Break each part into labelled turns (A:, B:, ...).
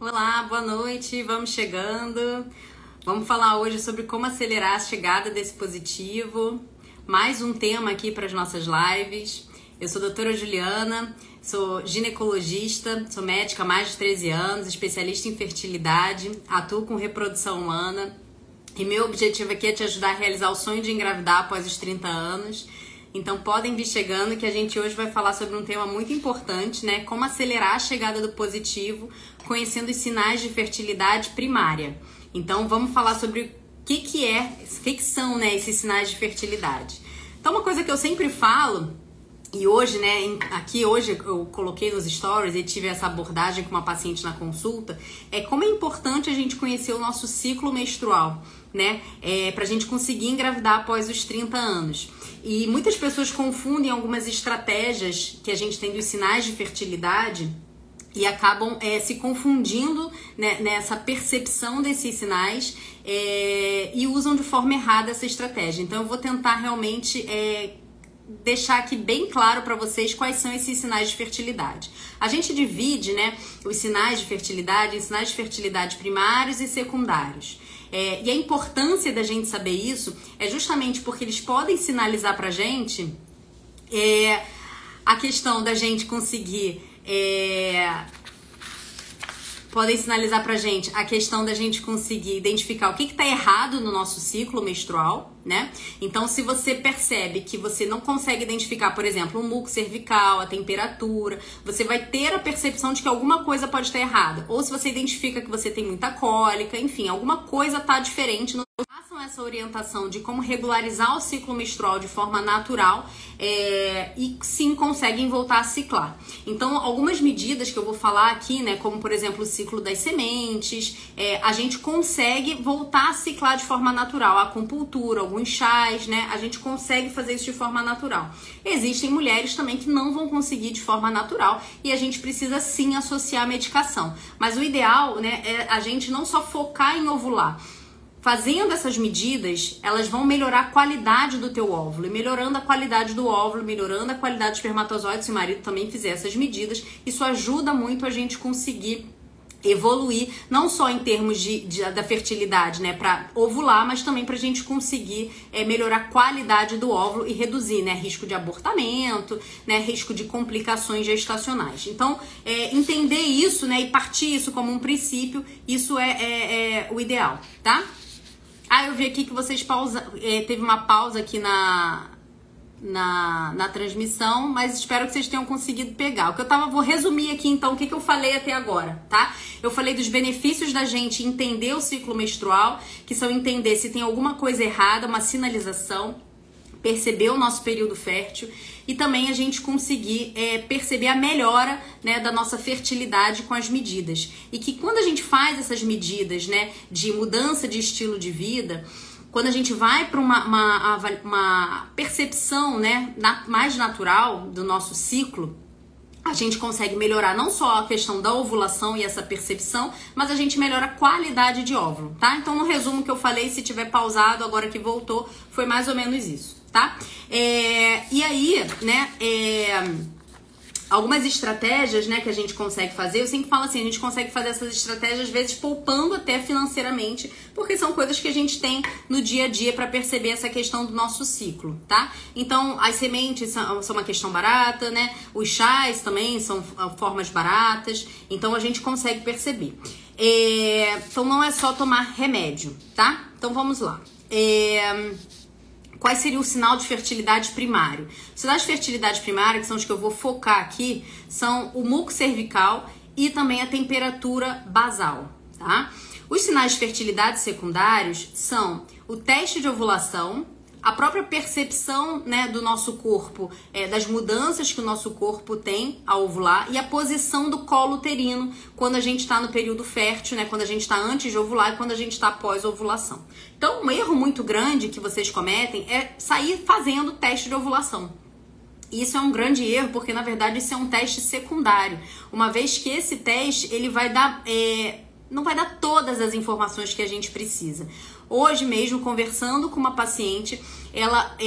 A: Olá, boa noite, vamos chegando. Vamos falar hoje sobre como acelerar a chegada desse positivo. Mais um tema aqui para as nossas lives. Eu sou a doutora Juliana, sou ginecologista, sou médica há mais de 13 anos, especialista em fertilidade, atuo com reprodução humana e meu objetivo aqui é te ajudar a realizar o sonho de engravidar após os 30 anos. Então podem vir chegando que a gente hoje vai falar sobre um tema muito importante, né? Como acelerar a chegada do positivo, conhecendo os sinais de fertilidade primária. Então vamos falar sobre o que são, né, esses sinais de fertilidade. Então uma coisa que eu sempre falo, e hoje, né, hoje eu coloquei nos stories e tive essa abordagem com uma paciente na consulta, é como é importante a gente conhecer o nosso ciclo menstrual, né? Pra gente conseguir engravidar após os 30 anos. E muitas pessoas confundem algumas estratégias que a gente tem dos sinais de fertilidade e acabam se confundindo, né, nessa percepção desses sinais e usam de forma errada essa estratégia. Então eu vou tentar realmente deixar aqui bem claro para vocês quais são esses sinais de fertilidade. A gente divide, né, os sinais de fertilidade em sinais de fertilidade primários e secundários. E a importância da gente saber isso é justamente porque eles podem sinalizar pra gente a questão da gente conseguir... podem sinalizar pra gente a questão da gente conseguir identificar o que tá errado no nosso ciclo menstrual, né? Então, se você percebe que você não consegue identificar, por exemplo, o muco cervical, a temperatura, você vai ter a percepção de que alguma coisa pode estar errada. Ou se você identifica que você tem muita cólica, enfim, alguma coisa tá diferente. Façam essa orientação de como regularizar o ciclo menstrual de forma natural e sim conseguem voltar a ciclar. Então, algumas medidas que eu vou falar aqui, né, como por exemplo o ciclo das sementes, a gente consegue voltar a ciclar de forma natural. A acupuntura, alguns chás, né, a gente consegue fazer isso de forma natural. Existem mulheres também que não vão conseguir de forma natural e a gente precisa sim associar a medicação. Mas o ideal, né, é a gente não só focar em ovular. Fazendo essas medidas, elas vão melhorar a qualidade do teu óvulo. E melhorando a qualidade do óvulo, melhorando a qualidade do espermatozoide, se o marido também fizer essas medidas, isso ajuda muito a gente conseguir evoluir, não só em termos da fertilidade, né, para ovular, mas também para a gente conseguir melhorar a qualidade do óvulo e reduzir, né, risco de abortamento, né, risco de complicações gestacionais. Então, entender isso, né, e partir isso como um princípio, isso é o ideal, tá? Eu vi aqui que vocês teve uma pausa aqui na transmissão, mas espero que vocês tenham conseguido pegar. Vou resumir aqui então o que eu falei até agora, tá? Eu falei dos benefícios da gente entender o ciclo menstrual, que são entender se tem alguma coisa errada, uma sinalização, perceber o nosso período fértil e também a gente conseguir perceber a melhora, né, da nossa fertilidade com as medidas. E que quando a gente faz essas medidas, né, de mudança de estilo de vida, quando a gente vai para uma percepção, né, mais natural do nosso ciclo, a gente consegue melhorar não só a questão da ovulação e essa percepção, mas a gente melhora a qualidade de óvulo, tá? Então, no resumo que eu falei, se tiver pausado, agora que voltou, foi mais ou menos isso, tá? E aí, né, algumas estratégias, né, que a gente consegue fazer, eu sempre falo assim, a gente consegue fazer essas estratégias às vezes poupando até financeiramente, porque são coisas que a gente tem no dia a dia para perceber essa questão do nosso ciclo, tá? Então, as sementes são uma questão barata, né? Os chás também são formas baratas, então a gente consegue perceber. Então, não é só tomar remédio, tá? Então, vamos lá. Qual seria o sinal de fertilidade primário? Os sinais de fertilidade primária, que são os que eu vou focar aqui, são o muco cervical e também a temperatura basal, tá? Os sinais de fertilidade secundários são o teste de ovulação, a própria percepção, né, do nosso corpo, das mudanças que o nosso corpo tem ao ovular e a posição do colo uterino quando a gente está no período fértil, né, quando a gente está antes de ovular e quando a gente está pós-ovulação. Então, um erro muito grande que vocês cometem é sair fazendo teste de ovulação. Isso é um grande erro porque, na verdade, isso é um teste secundário. Uma vez que esse teste, ele vai dar... não vai dar todas as informações que a gente precisa. Hoje mesmo, conversando com uma paciente, ela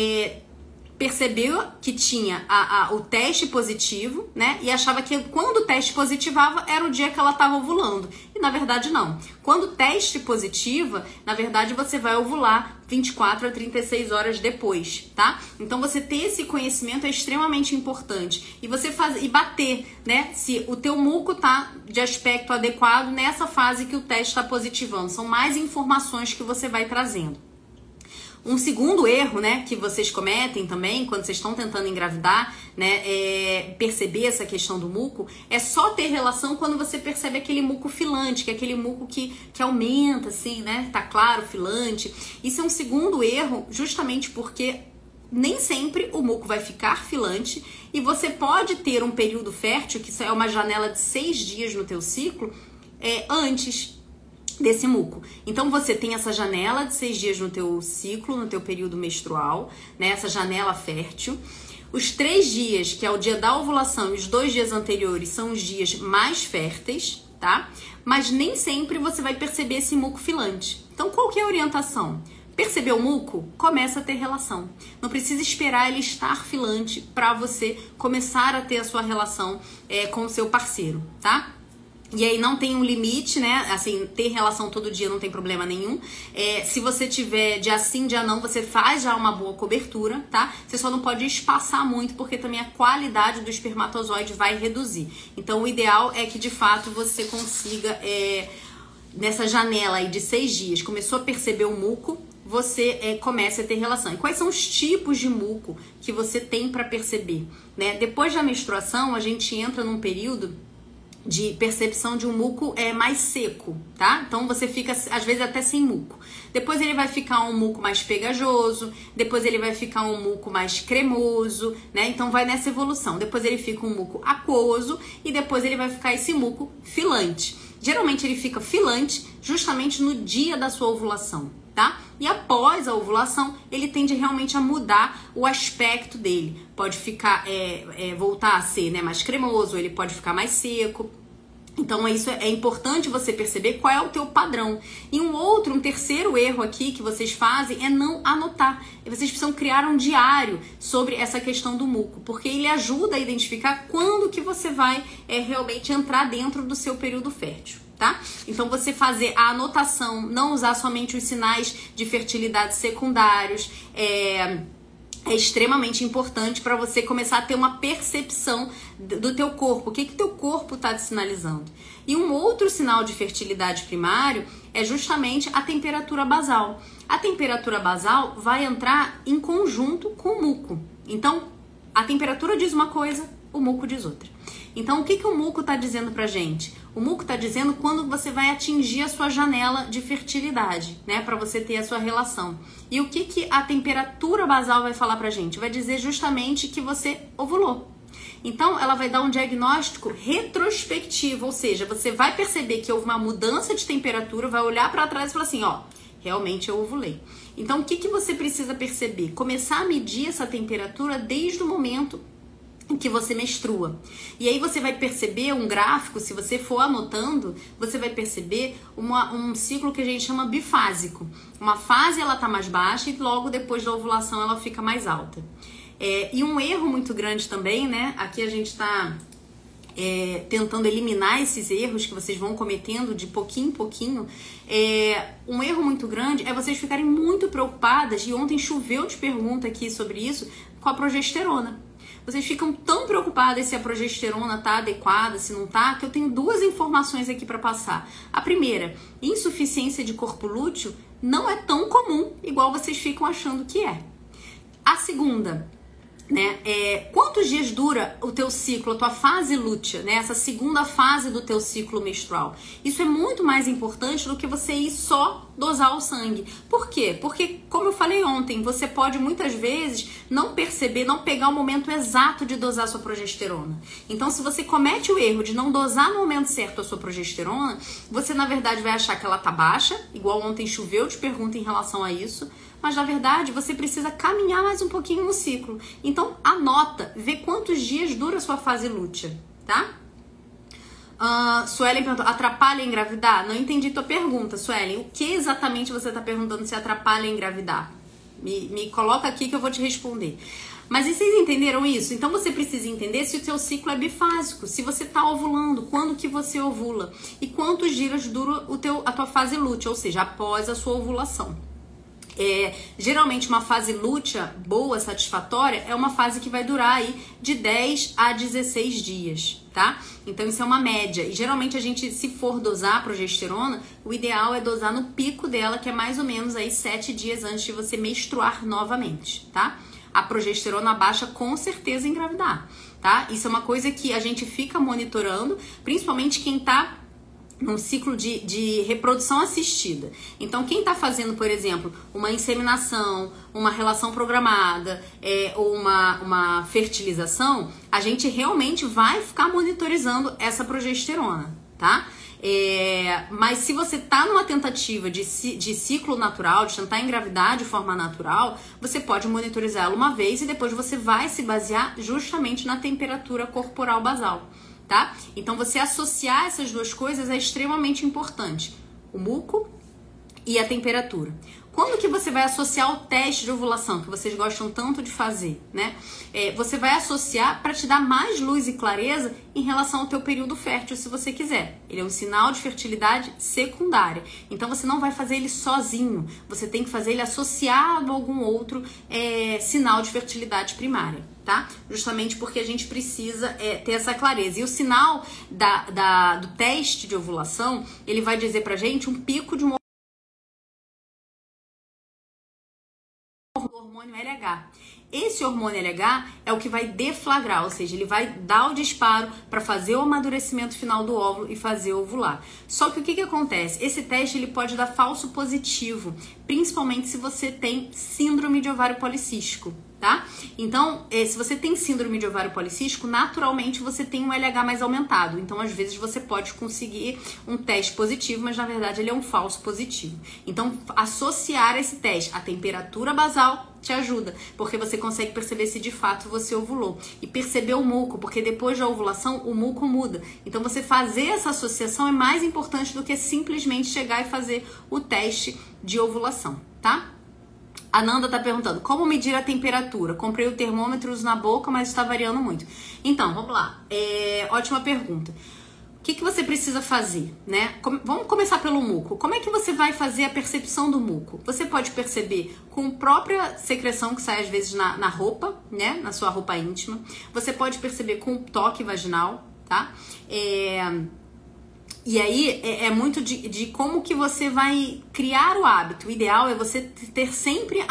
A: percebeu que tinha o teste positivo, né? E achava que quando o teste positivava era o dia que ela estava ovulando. E na verdade não. Quando o teste positiva, na verdade você vai ovular 24 a 36 horas depois, tá? Então você ter esse conhecimento é extremamente importante. E você e bater, né? Se o teu muco tá de aspecto adequado nessa fase que o teste está positivando. São mais informações que você vai trazendo. Um segundo erro, né, que vocês cometem também quando vocês estão tentando engravidar, né, perceber essa questão do muco, é só ter relação quando você percebe aquele muco filante, que é aquele muco que aumenta, assim, né, tá claro, filante. Isso é um segundo erro, justamente porque nem sempre o muco vai ficar filante e você pode ter um período fértil, que é uma janela de 6 dias no teu ciclo, antes desse muco. Então você tem essa janela de 6 dias no teu ciclo, no teu período menstrual, né? Essa janela fértil. Os 3 dias, que é o dia da ovulação, e os 2 dias anteriores são os dias mais férteis, tá? Mas nem sempre você vai perceber esse muco filante. Então qual que é a orientação? Percebeu o muco? Começa a ter relação. Não precisa esperar ele estar filante para você começar a ter a sua relação com o seu parceiro, tá? E aí não tem um limite, né? Assim, ter relação todo dia não tem problema nenhum. Se você tiver dia sim, dia não, você faz já uma boa cobertura, tá? Você só não pode espaçar muito, porque também a qualidade do espermatozoide vai reduzir. Então o ideal é que de fato você consiga, nessa janela aí de 6 dias, começou a perceber o muco, você comece a ter relação. E quais são os tipos de muco que você tem para perceber, né? Depois da menstruação, a gente entra num período de percepção de um muco mais seco, tá? Então você fica, às vezes, até sem muco. Depois ele vai ficar um muco mais pegajoso, depois ele vai ficar um muco mais cremoso, né? Então vai nessa evolução. Depois ele fica um muco aquoso e depois ele vai ficar esse muco filante. Geralmente ele fica filante justamente no dia da sua ovulação, tá? E após a ovulação, ele tende realmente a mudar o aspecto dele. Pode ficar, voltar a ser, né, mais cremoso, ele pode ficar mais seco. Então isso é importante você perceber qual é o teu padrão. E um terceiro erro aqui que vocês fazem é não anotar. E vocês precisam criar um diário sobre essa questão do muco, porque ele ajuda a identificar quando que você vai realmente entrar dentro do seu período fértil. Tá? Então você fazer a anotação, não usar somente os sinais de fertilidade secundários, é extremamente importante para você começar a ter uma percepção do teu corpo. O que teu corpo está te sinalizando? E um outro sinal de fertilidade primário é justamente a temperatura basal. A temperatura basal vai entrar em conjunto com o muco. Então, a temperatura diz uma coisa, o muco diz outra. Então, o que o muco está dizendo pra gente? O muco está dizendo quando você vai atingir a sua janela de fertilidade, né? Para você ter a sua relação. E o que a temperatura basal vai falar pra gente? Vai dizer justamente que você ovulou. Então, ela vai dar um diagnóstico retrospectivo, ou seja, você vai perceber que houve uma mudança de temperatura, vai olhar para trás e falar assim, ó, realmente eu ovulei. Então, o que você precisa perceber? Começar a medir essa temperatura desde o momento em que você menstrua. E aí você vai perceber um gráfico, se você for anotando, você vai perceber um ciclo que a gente chama bifásico. Uma fase ela tá mais baixa e logo depois da ovulação ela fica mais alta. E um erro muito grande também, né? Aqui a gente tá tentando eliminar esses erros que vocês vão cometendo de pouquinho em pouquinho. Um erro muito grande é vocês ficarem muito preocupadas, e ontem choveu de pergunta aqui sobre isso, com a progesterona. Vocês ficam tão preocupadas se a progesterona tá adequada, se não tá, que eu tenho 2 informações aqui para passar. A primeira, insuficiência de corpo lúteo não é tão comum igual vocês ficam achando que é. A segunda, né, quantos dias dura o teu ciclo, a tua fase lútea, né, essa segunda fase do teu ciclo menstrual? Isso é muito mais importante do que você ir só dosar o sangue. Por quê? Porque, como eu falei ontem, você pode muitas vezes não perceber, não pegar o momento exato de dosar a sua progesterona. Então, se você comete o erro de não dosar no momento certo a sua progesterona, você na verdade vai achar que ela tá baixa, igual ontem choveu de pergunta em relação a isso, mas na verdade você precisa caminhar mais um pouquinho no ciclo. Então anota, vê quantos dias dura a sua fase lútea, tá? Suelen perguntou, atrapalha engravidar? Não entendi tua pergunta, Suelen. O que exatamente você está perguntando se atrapalha engravidar? Me coloca aqui que eu vou te responder. Mas e vocês entenderam isso? Então você precisa entender se o seu ciclo é bifásico, se você está ovulando, quando que você ovula e quantos dias dura a tua fase lútea, ou seja, após a sua ovulação. Geralmente uma fase lútea boa, satisfatória, é uma fase que vai durar aí de 10 a 16 dias, tá? Então isso é uma média. E geralmente a gente, se for dosar a progesterona, o ideal é dosar no pico dela, que é mais ou menos aí 7 dias antes de você menstruar novamente, tá? A progesterona baixa com certeza engravidar, tá? Isso é uma coisa que a gente fica monitorando, principalmente quem tá num ciclo de reprodução assistida. Então, quem está fazendo, por exemplo, uma inseminação, uma relação programada ou uma fertilização, a gente realmente vai ficar monitorizando essa progesterona, tá? Mas se você está numa tentativa de ciclo natural, de tentar engravidar de forma natural, você pode monitorizar ela uma vez e depois você vai se basear justamente na temperatura corporal basal. Tá? Então você associar essas duas coisas é extremamente importante, o muco e a temperatura. Quando que você vai associar o teste de ovulação, que vocês gostam tanto de fazer, né? Você vai associar para te dar mais luz e clareza em relação ao teu período fértil, se você quiser. Ele é um sinal de fertilidade secundária. Então você não vai fazer ele sozinho, você tem que fazer ele associado a algum outro sinal de fertilidade primária, tá? Justamente porque a gente precisa ter essa clareza. E o sinal do teste de ovulação, ele vai dizer pra gente um pico de um hormônio LH. Esse hormônio LH é o que vai deflagrar, ou seja, ele vai dar o disparo para fazer o amadurecimento final do óvulo e fazer ovular. Só que o que acontece? Esse teste ele pode dar falso positivo, principalmente se você tem síndrome de ovário policístico, tá? Então, se você tem síndrome de ovário policístico, naturalmente você tem um LH mais aumentado. Então, às vezes você pode conseguir um teste positivo, mas na verdade ele é um falso positivo. Então, associar esse teste à temperatura basal te ajuda, porque você consegue perceber se de fato você ovulou. E perceber o muco, porque depois da ovulação o muco muda. Então você fazer essa associação é mais importante do que simplesmente chegar e fazer o teste de ovulação, tá? A Nanda tá perguntando, como medir a temperatura? Comprei o termômetro, uso na boca, mas está variando muito. Então, vamos lá. Ótima pergunta. O que você precisa fazer, né? Vamos começar pelo muco. Como é que você vai fazer a percepção do muco? Você pode perceber com a própria secreção que sai às vezes na roupa, né? Na sua roupa íntima. Você pode perceber com o toque vaginal, tá? E aí é muito de como que você vai criar o hábito. O ideal é você ter sempre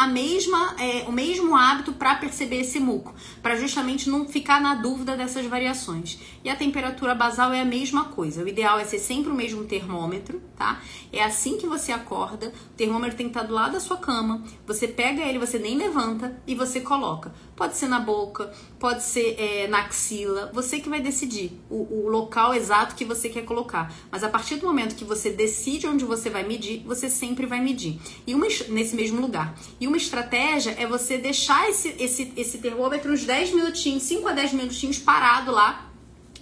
A: o mesmo hábito para perceber esse muco, para justamente não ficar na dúvida dessas variações. E a temperatura basal é a mesma coisa. O ideal é ser sempre o mesmo termômetro, tá? É assim que você acorda, o termômetro tem que estar do lado da sua cama, você pega ele, você nem levanta e você coloca. Pode ser na boca, pode ser na axila, você que vai decidir o local exato que você quer colocar. Mas a partir do momento que você decide onde você vai medir, você sempre vai medir. E nesse mesmo lugar. E uma estratégia é você deixar esse termômetro uns 10 minutinhos, 5 a 10 minutinhos parado lá,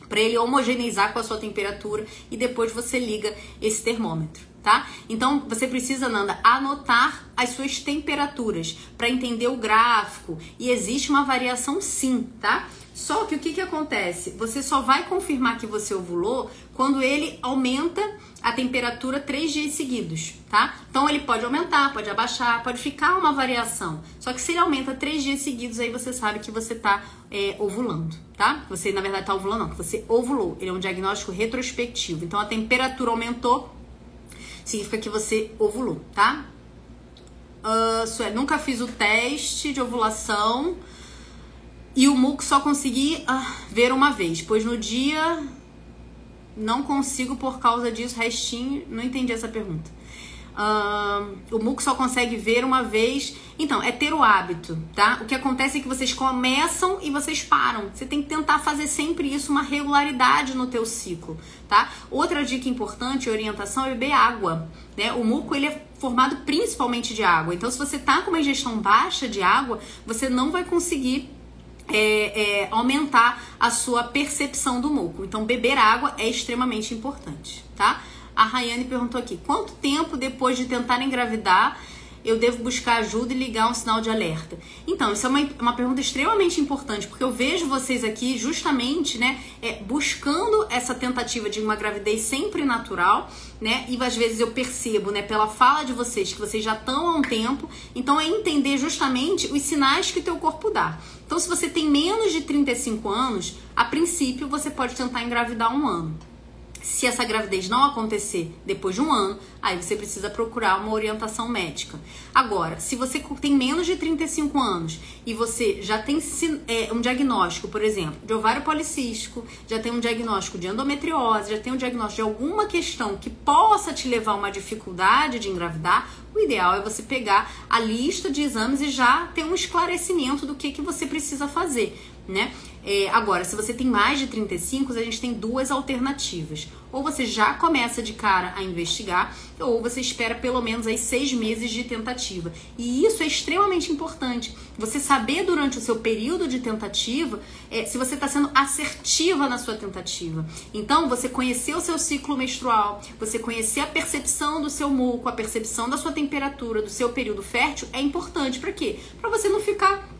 A: para ele homogeneizar com a sua temperatura e depois você liga esse termômetro, tá? Então você precisa, Nanda, anotar as suas temperaturas para entender o gráfico e existe uma variação sim, tá? Só que o que acontece? Você só vai confirmar que você ovulou quando ele aumenta a temperatura 3 dias seguidos, tá? Então ele pode aumentar, pode abaixar, pode ficar uma variação. Só que se ele aumenta 3 dias seguidos, aí você sabe que você tá ovulando, tá? Você, na verdade, tá ovulando não, que você ovulou. Ele é um diagnóstico retrospectivo. Então a temperatura aumentou, significa que você ovulou, tá? Sueli, nunca fiz o teste de ovulação e o muco só consegui ver uma vez, pois no dia não consigo por causa disso, restinho, não entendi essa pergunta. O muco só consegue ver uma vez. Então, é ter o hábito, tá? O que acontece é que vocês começam e vocês param. Você tem que tentar fazer sempre isso, uma regularidade no teu ciclo, tá? Outra dica importante, orientação, é beber água, né? O muco, ele é formado principalmente de água. Então, se você tá com uma ingestão baixa de água, você não vai conseguir aumentar a sua percepção do muco. Então, beber água é extremamente importante, tá? A Rayane perguntou aqui, quanto tempo depois de tentar engravidar eu devo buscar ajuda e ligar um sinal de alerta? Então, isso é uma pergunta extremamente importante, porque eu vejo vocês aqui justamente, né, buscando essa tentativa de uma gravidez sempre natural, né, e às vezes eu percebo, né, pela fala de vocês, que vocês já estão há um tempo, então é entender justamente os sinais que o teu corpo dá. Então, se você tem menos de 35 anos, a princípio você pode tentar engravidar 1 ano. Se essa gravidez não acontecer depois de 1 ano, aí você precisa procurar uma orientação médica. Agora, se você tem menos de 35 anos e você já tem um diagnóstico, por exemplo, de ovário policístico, já tem um diagnóstico de endometriose, já tem um diagnóstico de alguma questão que possa te levar a uma dificuldade de engravidar, o ideal é você pegar a lista de exames e já ter um esclarecimento do que você precisa fazer, né? Agora, se você tem mais de 35, a gente tem 2 alternativas. Ou você já começa de cara a investigar, ou você espera pelo menos aí 6 meses de tentativa. E isso é extremamente importante. Você saber durante o seu período de tentativa se você está sendo assertiva na sua tentativa. Então, você conhecer o seu ciclo menstrual, você conhecer a percepção do seu muco, a percepção da sua temperatura, do seu período fértil, é importante. Para quê? Para você não ficar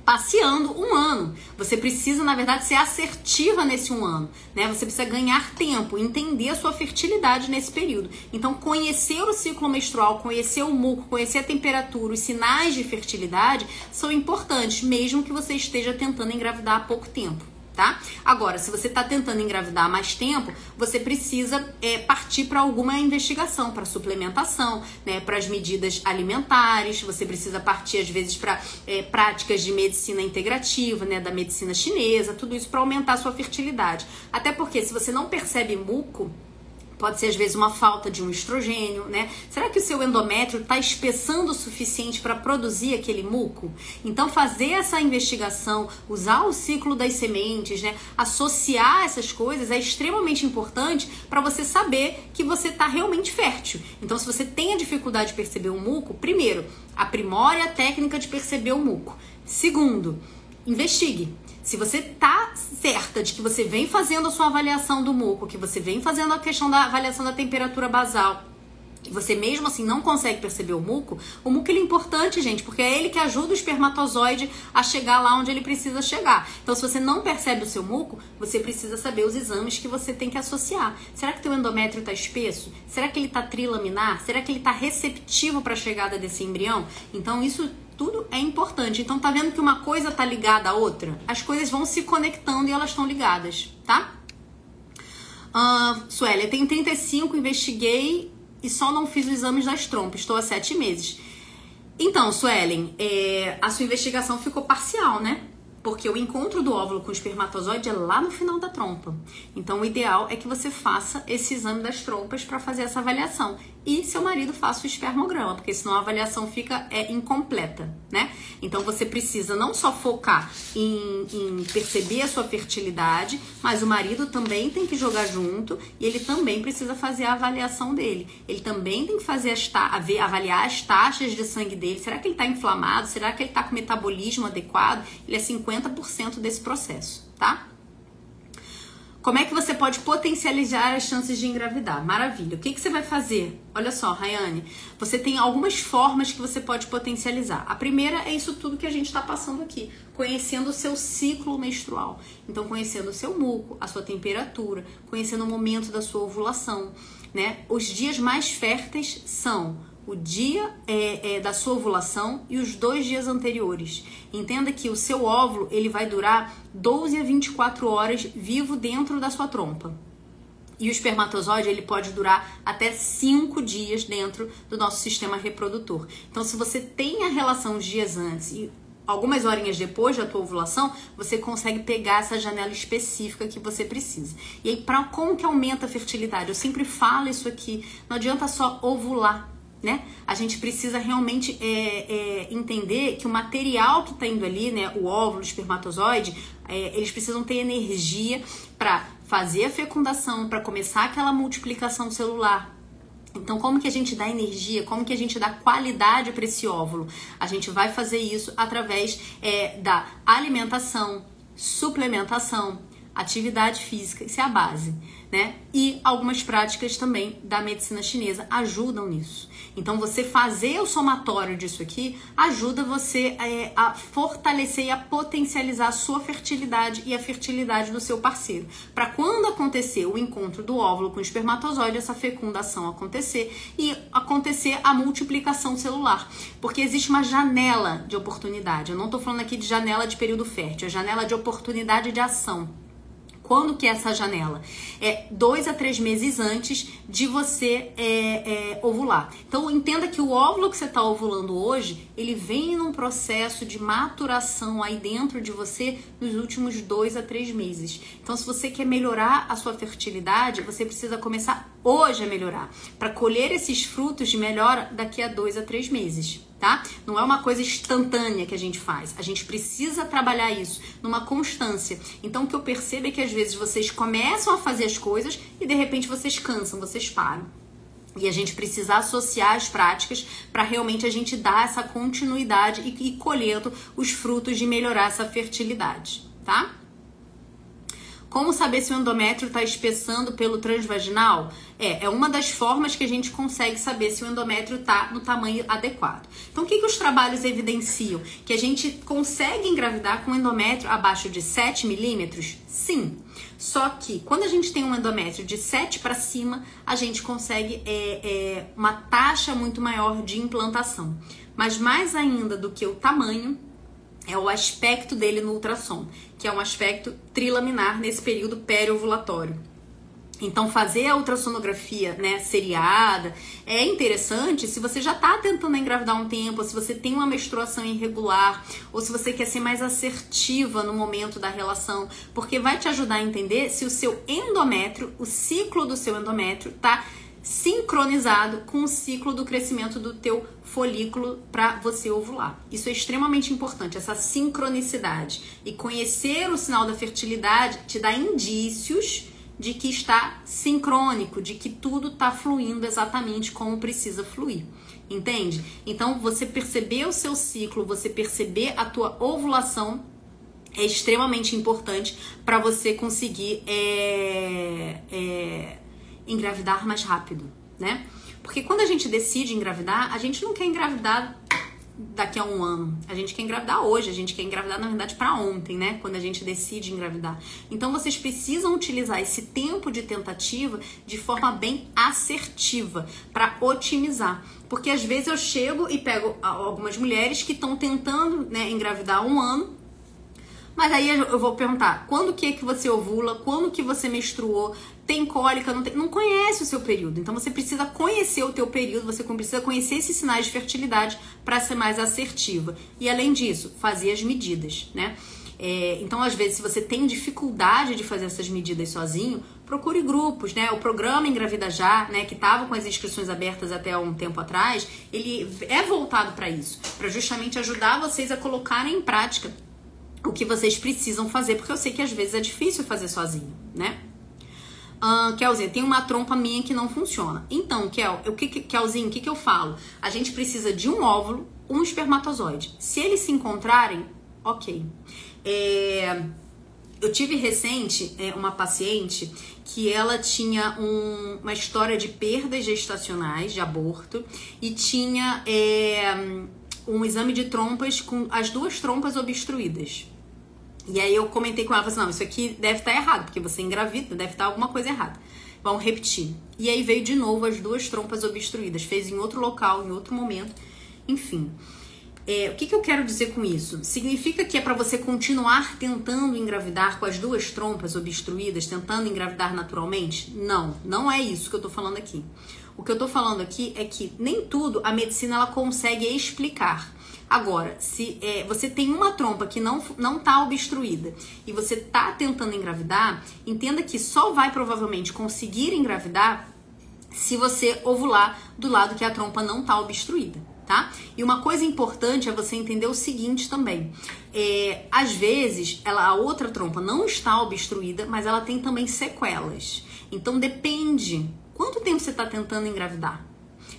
A: passeando 1 ano. Você precisa, na verdade, ser assertiva nesse 1 ano, né? Você precisa ganhar tempo, entender a sua fertilidade nesse período. Então, conhecer o ciclo menstrual, conhecer o muco, conhecer a temperatura, os sinais de fertilidade são importantes, mesmo que você esteja tentando engravidar há pouco tempo. Tá? Agora, se você está tentando engravidar há mais tempo, você precisa partir para alguma investigação, para suplementação, né? Para as medidas alimentares, você precisa partir às vezes para práticas de medicina integrativa, né? Da medicina chinesa, tudo isso para aumentar a sua fertilidade. Até porque se você não percebe muco, pode ser, às vezes, uma falta de um estrogênio, né? Será que o seu endométrio está espessando o suficiente para produzir aquele muco? Então, fazer essa investigação, usar o ciclo das sementes, né? Associar essas coisas é extremamente importante para você saber que você está realmente fértil. Então, se você tem a dificuldade de perceber o muco, primeiro, aprimore a técnica de perceber o muco. Segundo, investigue. Se você tá certa de que você vem fazendo a sua avaliação do muco, que você vem fazendo a questão da avaliação da temperatura basal, e você mesmo assim não consegue perceber o muco ele é importante, gente, porque é ele que ajuda o espermatozoide a chegar lá onde ele precisa chegar. Então, se você não percebe o seu muco, você precisa saber os exames que você tem que associar. Será que teu endométrio tá espesso? Será que ele tá trilaminar? Será que ele tá receptivo para a chegada desse embrião? Então, isso tudo é importante. Então, tá vendo que uma coisa tá ligada à outra? As coisas vão se conectando e elas estão ligadas, tá? Suélia, tenho 35, investiguei e só não fiz os exames das trompas. Estou há 7 meses. Então, Suelen, a sua investigação ficou parcial, né? Porque o encontro do óvulo com o espermatozoide é lá no final da trompa. Então, o ideal é que você faça esse exame das trompas para fazer essa avaliação. E seu marido faça o espermograma, porque senão a avaliação fica incompleta, né? Então, você precisa não só focar em perceber a sua fertilidade, mas o marido também tem que jogar junto e ele também precisa fazer a avaliação dele. Ele também tem que fazer avaliar as taxas de sangue dele. Será que ele está inflamado? Será que ele está com metabolismo adequado? Ele é 50% desse processo, tá? Como é que você pode potencializar as chances de engravidar? Maravilha. O que você vai fazer? Olha só, Rayane, você tem algumas formas que você pode potencializar. A primeira é isso tudo que a gente está passando aqui, conhecendo o seu ciclo menstrual. Então, conhecendo o seu muco, a sua temperatura, conhecendo o momento da sua ovulação, né? Os dias mais férteis são o dia da sua ovulação e os 2 dias anteriores. Entenda que o seu óvulo ele vai durar 12 a 24 horas vivo dentro da sua trompa. E o espermatozoide ele pode durar até 5 dias dentro do nosso sistema reprodutor. Então, se você tem a relação os dias antes e algumas horinhas depois da tua ovulação, você consegue pegar essa janela específica que você precisa. E aí, como que aumenta a fertilidade? Eu sempre falo isso aqui, não adianta só ovular, né? A gente precisa realmente entender que o material que está indo ali, né, o óvulo, o espermatozoide, eles precisam ter energia para fazer a fecundação, para começar aquela multiplicação celular. Então, como que a gente dá energia, como que a gente dá qualidade para esse óvulo? A gente vai fazer isso através da alimentação, suplementação, atividade física, isso é a base, né? E algumas práticas também da medicina chinesa ajudam nisso. Então, você fazer o somatório disso aqui ajuda você a fortalecer e a potencializar a sua fertilidade e a fertilidade do seu parceiro. Para quando acontecer o encontro do óvulo com o espermatozoide, essa fecundação acontecer e acontecer a multiplicação celular. Porque existe uma janela de oportunidade. Eu não estou falando aqui de janela de período fértil, é janela de oportunidade de ação. Quando que é essa janela? É 2 a 3 meses antes de você ovular. Então, entenda que o óvulo que você está ovulando hoje, ele vem num processo de maturação aí dentro de você nos últimos 2 a 3 meses. Então, se você quer melhorar a sua fertilidade, você precisa começar hoje a melhorar, para colher esses frutos de melhora daqui a 2 a 3 meses. Tá? Não é uma coisa instantânea que a gente faz. A gente precisa trabalhar isso numa constância. Então, o que eu percebo é que às vezes vocês começam a fazer as coisas e de repente vocês cansam, vocês param. E a gente precisa associar as práticas para realmente a gente dar essa continuidade e colhendo os frutos de melhorar essa fertilidade, tá? Como saber se o endométrio está espessando pelo transvaginal? É uma das formas que a gente consegue saber se o endométrio está no tamanho adequado. Então, o que os trabalhos evidenciam? Que a gente consegue engravidar com endométrio abaixo de 7 milímetros? Sim. Só que, quando a gente tem um endométrio de 7 para cima, a gente consegue uma taxa muito maior de implantação. Mas mais ainda do que o tamanho, é o aspecto dele no ultrassom, que é um aspecto trilaminar nesse período periovulatório. Então, fazer a ultrassonografia, né, seriada, é interessante se você já está tentando engravidar há um tempo, ou se você tem uma menstruação irregular, ou se você quer ser mais assertiva no momento da relação, porque vai te ajudar a entender se o seu endométrio, o ciclo do seu endométrio, está sincronizado com o ciclo do crescimento do teu folículo para você ovular. Isso é extremamente importante, essa sincronicidade. E conhecer o sinal da fertilidade te dá indícios de que está sincrônico, de que tudo está fluindo exatamente como precisa fluir. Entende? Então, você perceber o seu ciclo, você perceber a tua ovulação é extremamente importante para você conseguir engravidar mais rápido, né? Porque quando a gente decide engravidar, a gente não quer engravidar daqui a um ano. A gente quer engravidar hoje, a gente quer engravidar, na verdade, para ontem, né? Quando a gente decide engravidar. Então, vocês precisam utilizar esse tempo de tentativa de forma bem assertiva, para otimizar. Porque, às vezes, eu chego e pego algumas mulheres que estão tentando, né, engravidar há um ano, mas aí eu vou perguntar, quando que você ovula, quando que você menstruou, tem cólica, não conhece o seu período. Então você precisa conhecer o teu período, você precisa conhecer esses sinais de fertilidade para ser mais assertiva. E além disso, fazer as medidas, né? Então, às vezes, se você tem dificuldade de fazer essas medidas sozinho, procure grupos, né? O programa Engravida Já, né, que estava com as inscrições abertas até um tempo atrás, ele é voltado para isso, para justamente ajudar vocês a colocarem em prática o que vocês precisam fazer, porque eu sei que às vezes é difícil fazer sozinho, né? Kelzinha, tem uma trompa minha que não funciona. Então, Kelzinho, o que eu falo? A gente precisa de um óvulo, um espermatozoide. Se eles se encontrarem, ok. Eu tive recente uma paciente que ela tinha uma história de perdas gestacionais, de aborto, e tinha um exame de trompas com as 2 trompas obstruídas. E aí eu comentei com ela, falei assim, não, isso aqui deve estar errado, porque você engravida, deve estar alguma coisa errada. Vamos repetir. E aí veio de novo as 2 trompas obstruídas, fez em outro local, em outro momento, enfim. O que eu quero dizer com isso? Significa que é para você continuar tentando engravidar com as 2 trompas obstruídas, tentando engravidar naturalmente? Não, não é isso que eu tô falando aqui. O que eu tô falando aqui é que nem tudo a medicina ela consegue explicar. Agora, se você tem uma trompa que não tá obstruída e você tá tentando engravidar, entenda que só vai provavelmente conseguir engravidar se você ovular do lado que a trompa não tá obstruída, tá? E uma coisa importante é você entender o seguinte também. Às vezes, a outra trompa não está obstruída, mas ela tem também sequelas. Então, depende. Quanto tempo você tá tentando engravidar?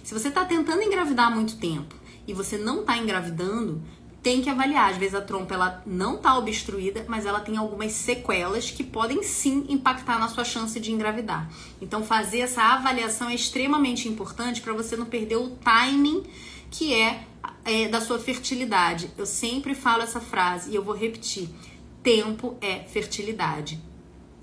A: Se você tá tentando engravidar há muito tempo e você não tá engravidando, tem que avaliar. Às vezes a trompa ela não tá obstruída, mas ela tem algumas sequelas que podem sim impactar na sua chance de engravidar. Então fazer essa avaliação é extremamente importante para você não perder o timing que é da sua fertilidade. Eu sempre falo essa frase e eu vou repetir: tempo é fertilidade.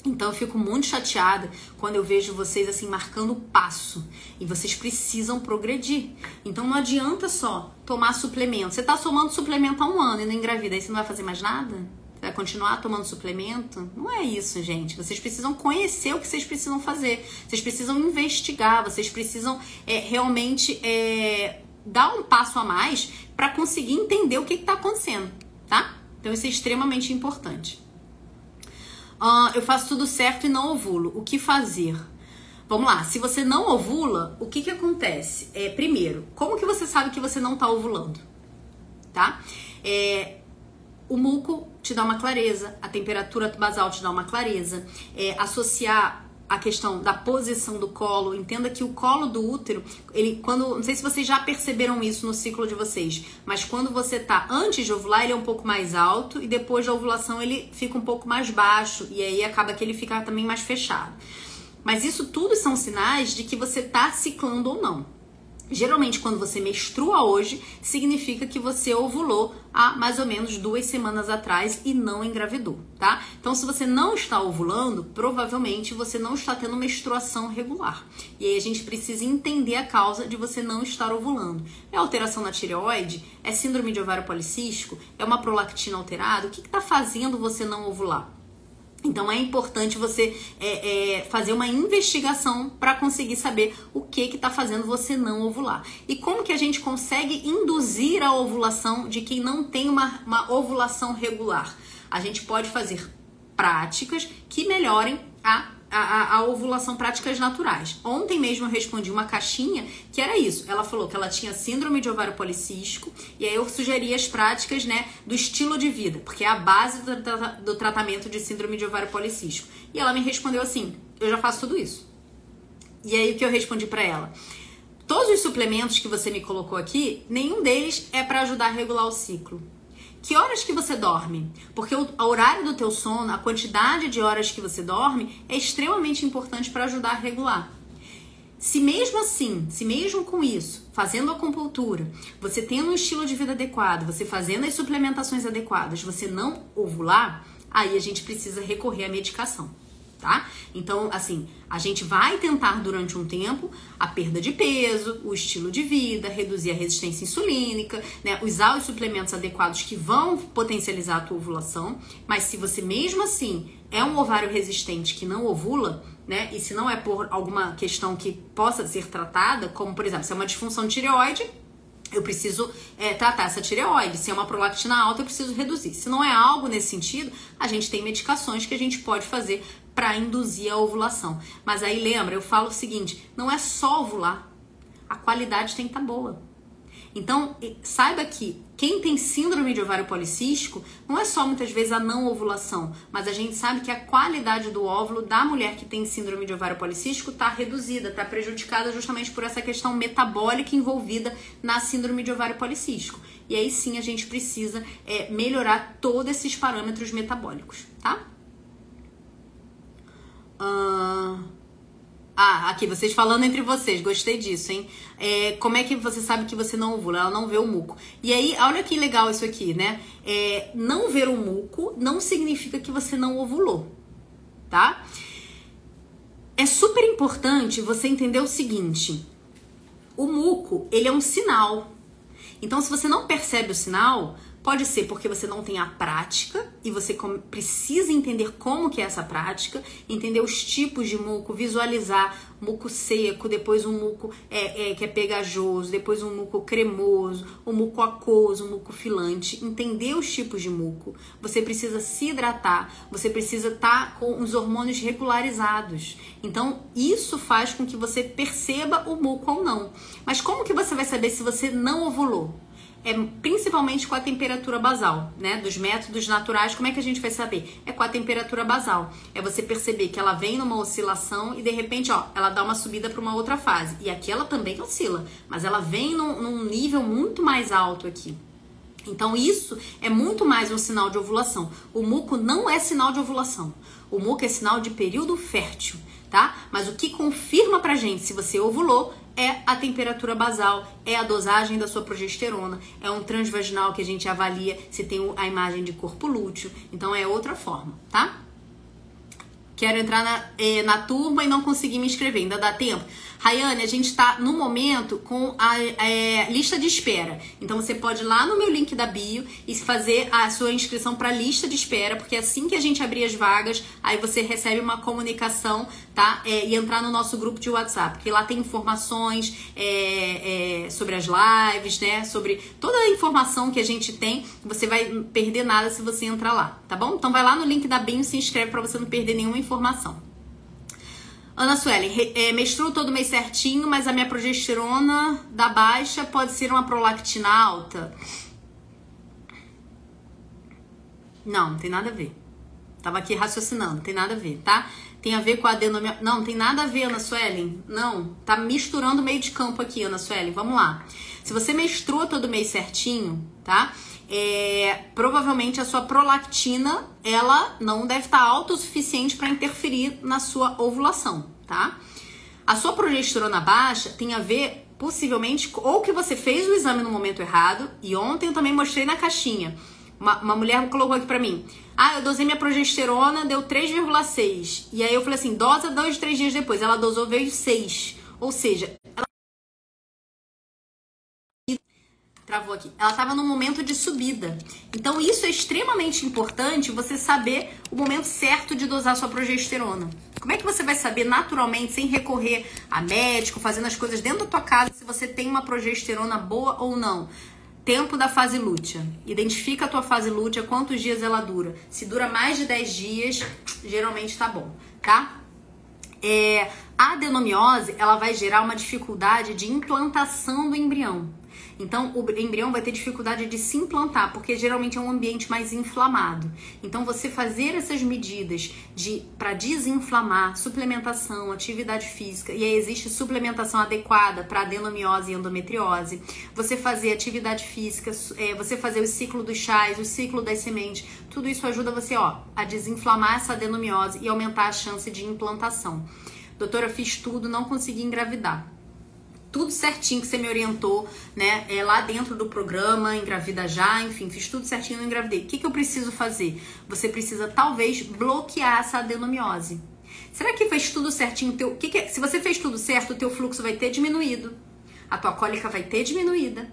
A: Então eu fico muito chateada quando eu vejo vocês assim marcando passo e vocês precisam progredir. Então não adianta só tomar suplemento. Você tá tomando suplemento há 1 ano e não engravida, aí você não vai fazer mais nada? Você vai continuar tomando suplemento? Não é isso, gente. Vocês precisam conhecer o que vocês precisam fazer. Vocês precisam investigar, vocês precisam realmente dar um passo a mais para conseguir entender o que tá acontecendo, tá? Então isso é extremamente importante. Eu faço tudo certo e não ovulo. O que fazer? Vamos lá, se você não ovula, o que acontece? Primeiro, como que você sabe que você não tá ovulando? Tá? O muco te dá uma clareza, a temperatura basal te dá uma clareza, associar a questão da posição do colo. Entenda que o colo do útero, não sei se vocês já perceberam isso no ciclo de vocês, mas quando você tá antes de ovular, ele é um pouco mais alto e depois da ovulação ele fica um pouco mais baixo e aí acaba que ele fica também mais fechado. Mas isso tudo são sinais de que você tá ciclando ou não. Geralmente, quando você menstrua hoje, significa que você ovulou há mais ou menos 2 semanas atrás e não engravidou, tá? Então, se você não está ovulando, provavelmente você não está tendo menstruação regular. E aí a gente precisa entender a causa de você não estar ovulando. É alteração na tireoide? É síndrome de ovário policístico? É uma prolactina alterada? O que está fazendo você não ovular? Então é importante você fazer uma investigação para conseguir saber o que está fazendo você não ovular. E como que a gente consegue induzir a ovulação de quem não tem uma ovulação regular? A gente pode fazer práticas que melhorem a ovulação, práticas naturais. Ontem mesmo eu respondi uma caixinha que era isso. Ela falou que ela tinha síndrome de ovário policístico e aí eu sugeri as práticas, né, do estilo de vida, porque é a base do tratamento de síndrome de ovário policístico. E ela me respondeu assim: eu já faço tudo isso. E aí o que eu respondi pra ela? Todos os suplementos que você me colocou aqui, nenhum deles é para ajudar a regular o ciclo. Que horas que você dorme? Porque o horário do teu sono, a quantidade de horas que você dorme é extremamente importante para ajudar a regular. Se mesmo assim, se mesmo com isso, fazendo a acupuntura, você tendo um estilo de vida adequado, você fazendo as suplementações adequadas, você não ovular, aí a gente precisa recorrer à medicação, tá? Então, assim, a gente vai tentar durante um tempo a perda de peso, o estilo de vida, reduzir a resistência insulínica, né? Usar os suplementos adequados que vão potencializar a tua ovulação, mas se você mesmo assim é um ovário resistente que não ovula, né? E se não é por alguma questão que possa ser tratada, como por exemplo, se é uma disfunção de tireoide, eu preciso tratar essa tireoide. Se é uma prolactina alta, eu preciso reduzir. Se não é algo nesse sentido, a gente tem medicações que a gente pode fazer para induzir a ovulação. Mas aí lembra, eu falo o seguinte: não é só ovular, a qualidade tem que estar boa. Então, saiba que quem tem síndrome de ovário policístico não é só muitas vezes a não ovulação, mas a gente sabe que a qualidade do óvulo da mulher que tem síndrome de ovário policístico está reduzida, está prejudicada justamente por essa questão metabólica envolvida na síndrome de ovário policístico. E aí sim a gente precisa melhorar todos esses parâmetros metabólicos, tá? Aqui, vocês falando entre vocês, gostei disso, hein? Como é que você sabe que você não ovula? Ela não vê o muco. E aí, olha que legal isso aqui, né? Não ver o muco não significa que você não ovulou, tá? É super importante você entender o seguinte: o muco, ele é um sinal. Então, se você não percebe o sinal, pode ser porque você não tem a prática e você precisa entender como que é essa prática, entender os tipos de muco, visualizar muco seco, depois um muco que é pegajoso, depois um muco cremoso, um muco aquoso, um muco filante, entender os tipos de muco. Você precisa se hidratar, você precisa estar com os hormônios regularizados. Então, isso faz com que você perceba o muco ou não. Mas como que você vai saber se você não ovulou? Principalmente com a temperatura basal, né? Dos métodos naturais, como é que a gente vai saber? É com a temperatura basal. É você perceber que ela vem numa oscilação e de repente, ó, ela dá uma subida para uma outra fase. E aqui ela também oscila, mas ela vem num nível muito mais alto aqui. Então isso é muito mais um sinal de ovulação. O muco não é sinal de ovulação. O muco é sinal de período fértil, tá? Mas o que confirma pra gente se você ovulou é a temperatura basal, é a dosagem da sua progesterona, é um transvaginal que a gente avalia se tem a imagem de corpo lúteo. Então é outra forma, tá? Quero entrar na turma e não consegui me inscrever, ainda dá tempo? Rayane, a gente está no momento com a lista de espera. Então você pode ir lá no meu link da bio e fazer a sua inscrição para a lista de espera, porque assim que a gente abrir as vagas, aí você recebe uma comunicação, tá? E entrar no nosso grupo de WhatsApp, porque lá tem informações sobre as lives, né? Sobre toda a informação que a gente tem, você vai perder nada se você entrar lá, tá bom? Então vai lá no link da bio e se inscreve para você não perder nenhuma informação. Ana Suelen, menstruo todo mês certinho, mas a minha progesterona dá baixa, pode ser uma prolactina alta? Não tem nada a ver. Tava aqui raciocinando, não tem nada a ver, tá? Tem a ver com a adenomiose. Não tem nada a ver, Ana Suelen. Não, tá misturando meio de campo aqui, Ana Suelen. Vamos lá. Se você menstrua todo mês certinho, tá? Provavelmente a sua prolactina ela não deve estar alta o suficiente para interferir na sua ovulação, tá? A sua progesterona baixa tem a ver possivelmente ou que você fez o exame no momento errado, e ontem eu também mostrei na caixinha. Uma mulher colocou aqui pra mim: eu dosei minha progesterona, deu 3,6. E aí eu falei assim, dosa 2, 3 dias depois. Ela dosou, veio 6. Ou seja, travou aqui. Ela estava num momento de subida. Então isso é extremamente importante, você saber o momento certo de dosar sua progesterona. Como é que você vai saber naturalmente, sem recorrer a médico, fazendo as coisas dentro da tua casa, se você tem uma progesterona boa ou não? Tempo da fase lútea. Identifica a tua fase lútea, quantos dias ela dura. Se dura mais de 10 dias, geralmente tá bom, tá? A adenomiose, ela vai gerar uma dificuldade de implantação do embrião. Então, o embrião vai ter dificuldade de se implantar, porque geralmente é um ambiente mais inflamado. Então, você fazer essas medidas para desinflamar, suplementação, atividade física, e aí existe suplementação adequada para adenomiose e endometriose, você fazer atividade física, você fazer o ciclo dos chás, o ciclo das sementes, tudo isso ajuda você a desinflamar essa adenomiose e aumentar a chance de implantação. Doutora, fiz tudo, não consegui engravidar. Tudo certinho que você me orientou, né? Lá dentro do programa, engravida já, enfim, fiz tudo certinho, não engravidei. O que eu preciso fazer? Você precisa, talvez, bloquear essa adenomiose. Será que fez tudo certinho? Se você fez tudo certo, o teu fluxo vai ter diminuído. A tua cólica vai ter diminuída,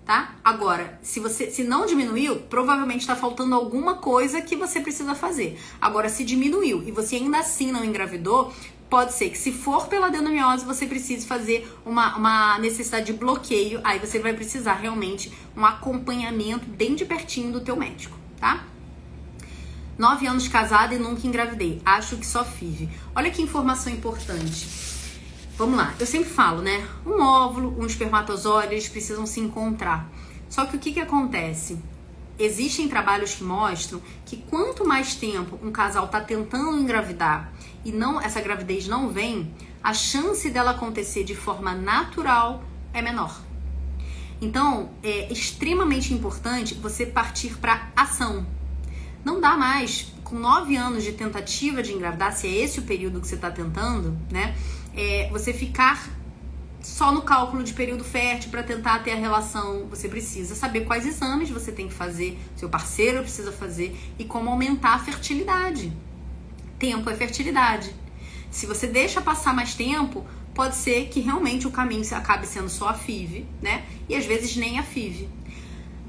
A: tá? Agora, se não diminuiu, provavelmente está faltando alguma coisa que você precisa fazer. Agora, se diminuiu e você ainda assim não engravidou, pode ser que, se for pela adenomiose, você precise fazer uma necessidade de bloqueio. Aí você vai precisar realmente um acompanhamento bem de pertinho do teu médico, tá? 9 anos casada e nunca engravidei. Acho que só FIV. Olha que informação importante. Vamos lá. Eu sempre falo, né? Um óvulo, um espermatozoide, eles precisam se encontrar. Só que o que acontece? Existem trabalhos que mostram que quanto mais tempo um casal tá tentando engravidar e essa gravidez não vem, a chance dela acontecer de forma natural é menor. Então, é extremamente importante você partir para ação. Não dá mais, com 9 anos de tentativa de engravidar, se é esse o período que você está tentando, né? Você ficar só no cálculo de período fértil para tentar ter a relação. Você precisa saber quais exames você tem que fazer, seu parceiro precisa fazer e como aumentar a fertilidade. Tempo é fertilidade. Se você deixa passar mais tempo, pode ser que realmente o caminho acabe sendo só a FIV, né? E às vezes nem a FIV.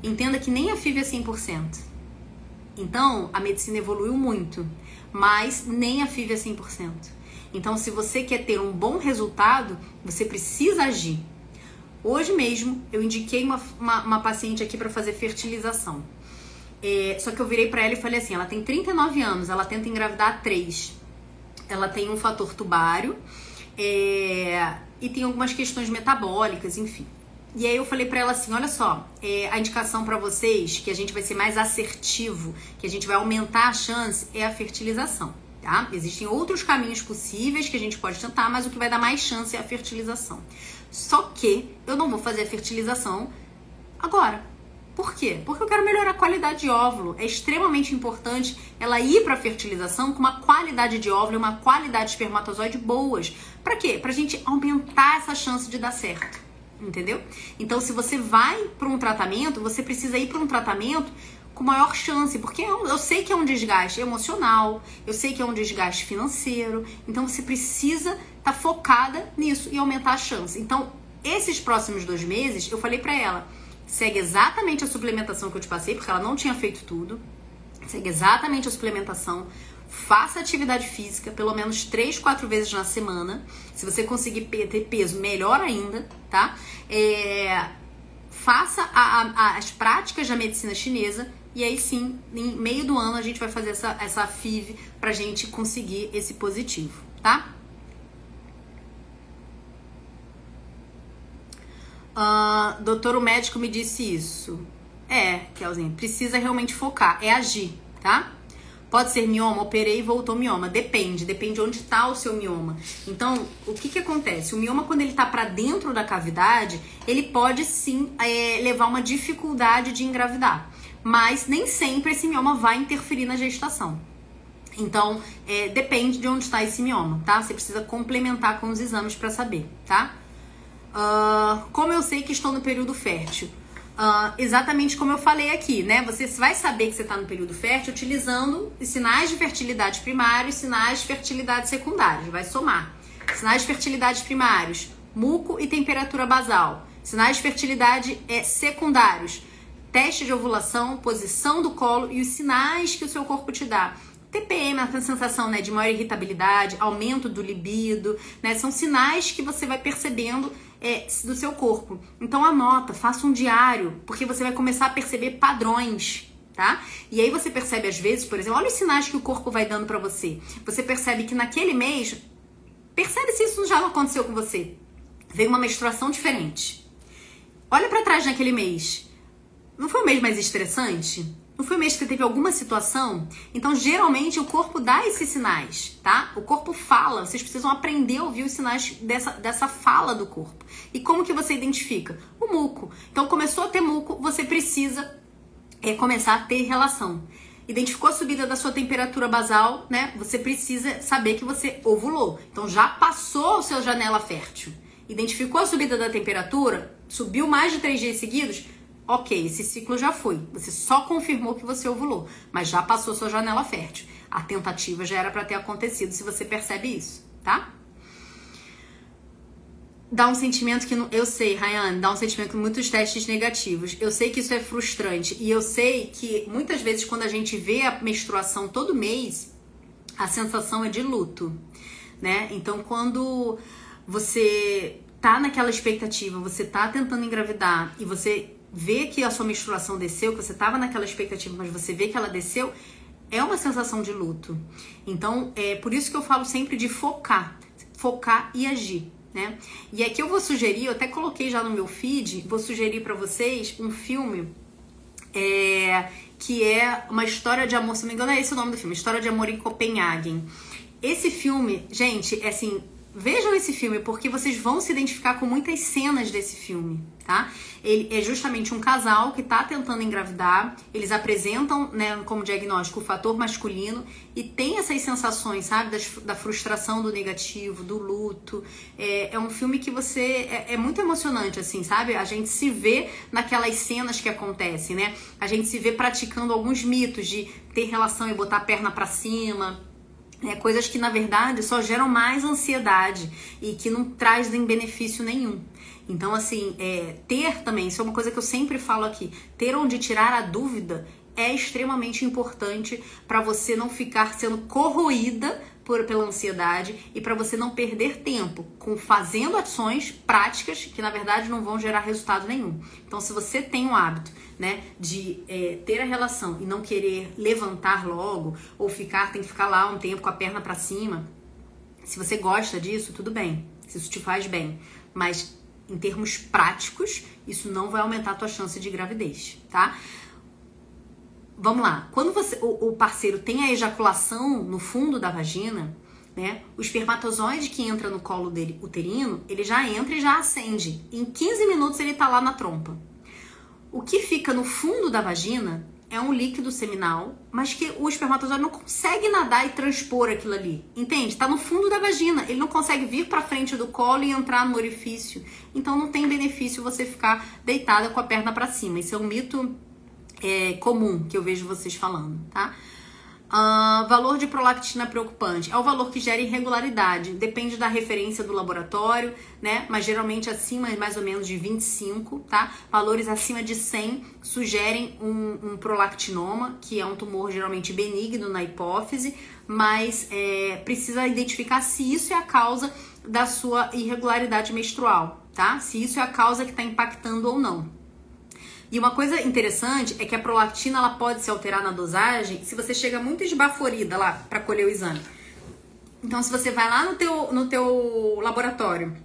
A: Entenda que nem a FIV é 100%. Então, a medicina evoluiu muito, mas nem a FIV é 100%. Então, se você quer ter um bom resultado, você precisa agir. Hoje mesmo, eu indiquei uma paciente aqui para fazer fertilização. Só que eu virei para ela e falei assim, ela tem 39 anos, ela tenta engravidar há 3. Ela tem um fator tubário e tem algumas questões metabólicas, enfim. E aí eu falei pra ela assim, olha só, a indicação pra vocês, que a gente vai ser mais assertivo, que a gente vai aumentar a chance, é a fertilização, tá? Existem outros caminhos possíveis que a gente pode tentar, mas o que vai dar mais chance é a fertilização. Só que eu não vou fazer a fertilização agora. Por quê? Porque eu quero melhorar a qualidade de óvulo. É extremamente importante ela ir para a fertilização com uma qualidade de óvulo e uma qualidade de espermatozoide boas. Para quê? Pra gente aumentar essa chance de dar certo. Entendeu? Então, se você vai para um tratamento, você precisa ir para um tratamento com maior chance, porque eu sei que é um desgaste emocional, eu sei que é um desgaste financeiro, então você precisa estar focada nisso e aumentar a chance. Então, esses próximos 2 meses, eu falei pra ela, segue exatamente a suplementação que eu te passei, porque ela não tinha feito tudo, segue exatamente a suplementação, faça atividade física pelo menos 3, 4 vezes na semana, se você conseguir ter peso, melhor ainda, tá? Faça as práticas da medicina chinesa. E aí sim, em meio do ano, a gente vai fazer essa FIV pra gente conseguir esse positivo, tá? Doutor, o médico me disse isso. Kelzinha, precisa realmente focar, é agir, tá? Pode ser mioma, operei e voltou mioma. Depende onde tá o seu mioma. Então, o que acontece? O mioma, quando ele tá pra dentro da cavidade, ele pode sim levar uma dificuldade de engravidar. Mas nem sempre esse mioma vai interferir na gestação. Então, depende de onde está esse mioma, tá? Você precisa complementar com os exames para saber, tá? Como eu sei que estou no período fértil? Exatamente como eu falei aqui, né? Você vai saber que você está no período fértil utilizando os sinais de fertilidade primários e sinais de fertilidade secundários. Vai somar. Sinais de fertilidade primários, muco e temperatura basal. Sinais de fertilidade secundários, teste de ovulação, posição do colo e os sinais que o seu corpo te dá. TPM, a sensação, né, de maior irritabilidade, aumento do libido, né, são sinais que você vai percebendo do seu corpo. Então anota, faça um diário, porque você vai começar a perceber padrões, tá? E aí você percebe às vezes, por exemplo, olha os sinais que o corpo vai dando pra você. Você percebe que naquele mês, percebe se isso já não aconteceu com você. Veio uma menstruação diferente. Olha pra trás naquele mês. Não foi um mês mais estressante? Não foi um mês que você teve alguma situação? Então, geralmente, o corpo dá esses sinais, tá? O corpo fala, vocês precisam aprender a ouvir os sinais dessa fala do corpo. E como que você identifica? O muco. Então, começou a ter muco, você precisa começar a ter relação. Identificou a subida da sua temperatura basal, né? Você precisa saber que você ovulou. Então, já passou a sua janela fértil. Identificou a subida da temperatura, subiu mais de 3 dias seguidos, ok, esse ciclo já foi. Você só confirmou que você ovulou, mas já passou sua janela fértil. A tentativa já era para ter acontecido, se você percebe isso, tá? Dá um sentimento que... Eu sei, Rayane, dá um sentimento com muitos testes negativos. Eu sei que isso é frustrante. E eu sei que muitas vezes quando a gente vê a menstruação todo mês, a sensação é de luto, né? Então quando você tá naquela expectativa, você tá tentando engravidar e você vê que a sua menstruação desceu, que você tava naquela expectativa, mas você vê que ela desceu, é uma sensação de luto. Então, é por isso que eu falo sempre de focar e agir, né? E aqui eu vou sugerir, eu até coloquei já no meu feed, vou sugerir pra vocês um filme que é uma história de amor, se não me engano é esse o nome do filme, História de Amor em Copenhague. Esse filme, gente, é assim, vejam esse filme porque vocês vão se identificar com muitas cenas desse filme, tá? Ele é justamente um casal que tá tentando engravidar, eles apresentam, né, como diagnóstico o fator masculino e tem essas sensações, sabe, da frustração, do negativo, do luto. É um filme que você... É muito emocionante, assim, sabe? A gente se vê naquelas cenas que acontecem, né? A gente se vê praticando alguns mitos de ter relação e botar a perna pra cima... coisas que na verdade só geram mais ansiedade e que não trazem benefício nenhum. Então assim, ter também, isso é uma coisa que eu sempre falo aqui, ter onde tirar a dúvida é extremamente importante para você não ficar sendo corroída pela ansiedade e para você não perder tempo fazendo ações práticas que na verdade não vão gerar resultado nenhum. Então se você tem o hábito, né, de ter a relação e não querer levantar logo ou tem que ficar lá um tempo com a perna pra cima, se você gosta disso, tudo bem, se isso te faz bem, mas em termos práticos, isso não vai aumentar a tua chance de gravidez, tá? Vamos lá, quando o parceiro tem a ejaculação no fundo da vagina, né, o espermatozoide que entra no colo dele uterino, ele já entra e já acende. Em 15 minutos ele tá lá na trompa. O que fica no fundo da vagina é um líquido seminal, mas que o espermatozoide não consegue nadar e transpor aquilo ali, entende? Tá no fundo da vagina, ele não consegue vir pra frente do colo e entrar no orifício, então não tem benefício você ficar deitada com a perna pra cima. Isso é um mito comum que eu vejo vocês falando, tá? Valor de prolactina preocupante é o valor que gera irregularidade, depende da referência do laboratório, né? Mas geralmente acima mais ou menos de 25, tá? Valores acima de 100 sugerem um prolactinoma, que é um tumor geralmente benigno na hipófise, mas precisa identificar se isso é a causa da sua irregularidade menstrual, tá? Se isso é a causa que está impactando ou não. E uma coisa interessante é que a prolactina ela pode se alterar na dosagem se você chega muito esbaforida lá para colher o exame. Então, se você vai lá no teu laboratório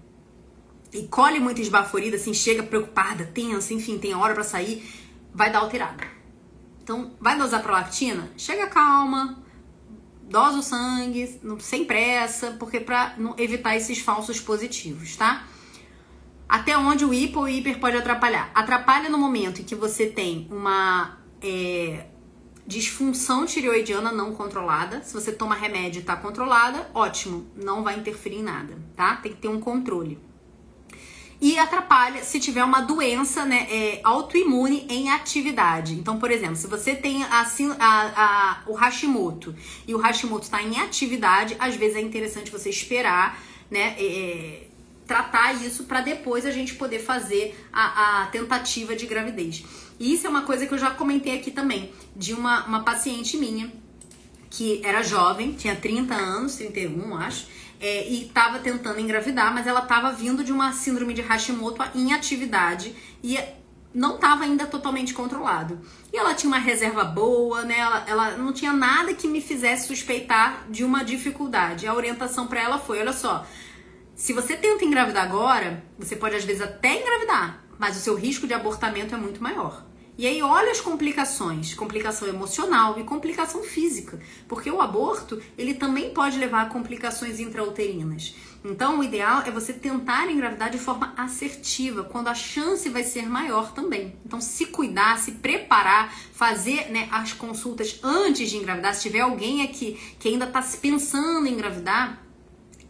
A: e colhe muito esbaforida, assim, chega preocupada, tensa, enfim, tem hora para sair, vai dar alterada. Então, vai dosar prolactina? Chega calma, dosa o sangue, sem pressa, porque para evitar esses falsos positivos, tá? Até onde o hipo ou hiper pode atrapalhar? Atrapalha no momento em que você tem uma disfunção tireoidiana não controlada. Se você toma remédio e está controlada, ótimo, não vai interferir em nada, tá? Tem que ter um controle. E atrapalha se tiver uma doença, né, autoimune em atividade. Então, por exemplo, se você tem o Hashimoto e o Hashimoto está em atividade, às vezes é interessante você esperar, né, tratar isso para depois a gente poder fazer a tentativa de gravidez. E isso é uma coisa que eu já comentei aqui também, de uma paciente minha, que era jovem, tinha 30 anos, 31 acho, e estava tentando engravidar, mas ela estava vindo de uma síndrome de Hashimoto em atividade e não estava ainda totalmente controlado. E ela tinha uma reserva boa, né? Ela não tinha nada que me fizesse suspeitar de uma dificuldade. A orientação para ela foi, olha só, se você tenta engravidar agora, você pode às vezes até engravidar, mas o seu risco de abortamento é muito maior. E aí olha as complicações, complicação emocional e complicação física, porque o aborto, ele também pode levar a complicações intrauterinas. Então o ideal é você tentar engravidar de forma assertiva, quando a chance vai ser maior também. Então se cuidar, se preparar, fazer, né, as consultas antes de engravidar. Se tiver alguém aqui que ainda está pensando em engravidar,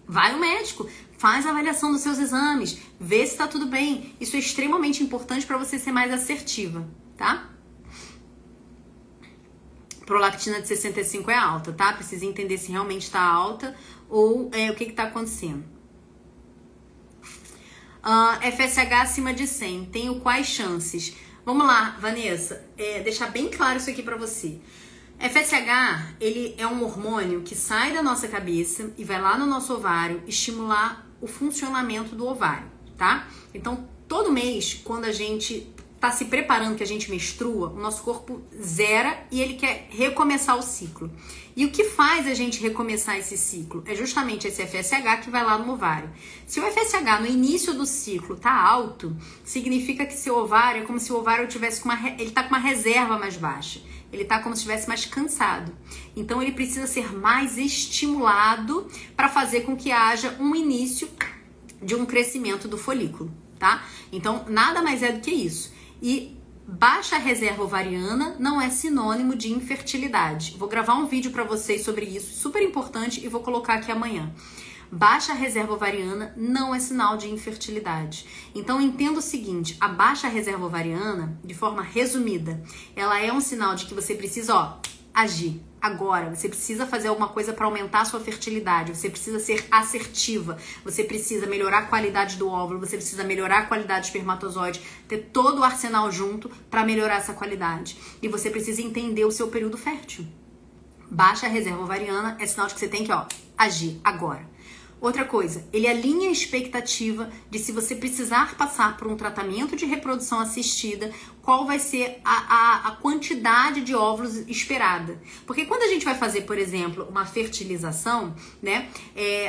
A: vai ao médico, faz a avaliação dos seus exames, vê se está tudo bem. Isso é extremamente importante para você ser mais assertiva, tá? Prolactina de 65 é alta, tá? Precisa entender se realmente está alta ou o que está acontecendo. FSH acima de 100, tenho quais chances? Vamos lá, Vanessa, deixar bem claro isso aqui para você. FSH, ele é um hormônio que sai da nossa cabeça e vai lá no nosso ovário estimular o funcionamento do ovário, tá? Então, todo mês, quando a gente tá se preparando, que a gente menstrua, o nosso corpo zera e ele quer recomeçar o ciclo. E o que faz a gente recomeçar esse ciclo? É justamente esse FSH que vai lá no ovário. Se o FSH no início do ciclo tá alto, significa que seu ovário é como se o ovário tivesse ele tá com uma reserva mais baixa. Ele tá como se estivesse mais cansado. Então ele precisa ser mais estimulado para fazer com que haja um início de um crescimento do folículo, tá? Então nada mais é do que isso. E baixa reserva ovariana não é sinônimo de infertilidade. Vou gravar um vídeo para vocês sobre isso, super importante, e vou colocar aqui amanhã. Baixa reserva ovariana não é sinal de infertilidade. Então entenda o seguinte, a baixa reserva ovariana, de forma resumida, ela é um sinal de que você precisa, agir agora. Você precisa fazer alguma coisa para aumentar a sua fertilidade, você precisa ser assertiva, você precisa melhorar a qualidade do óvulo, você precisa melhorar a qualidade do espermatozoide, ter todo o arsenal junto para melhorar essa qualidade. E você precisa entender o seu período fértil. Baixa reserva ovariana é sinal de que você tem que, agir agora. Outra coisa, ele alinha a expectativa de se você precisar passar por um tratamento de reprodução assistida, qual vai ser a quantidade de óvulos esperada. Porque quando a gente vai fazer, por exemplo, uma fertilização, né,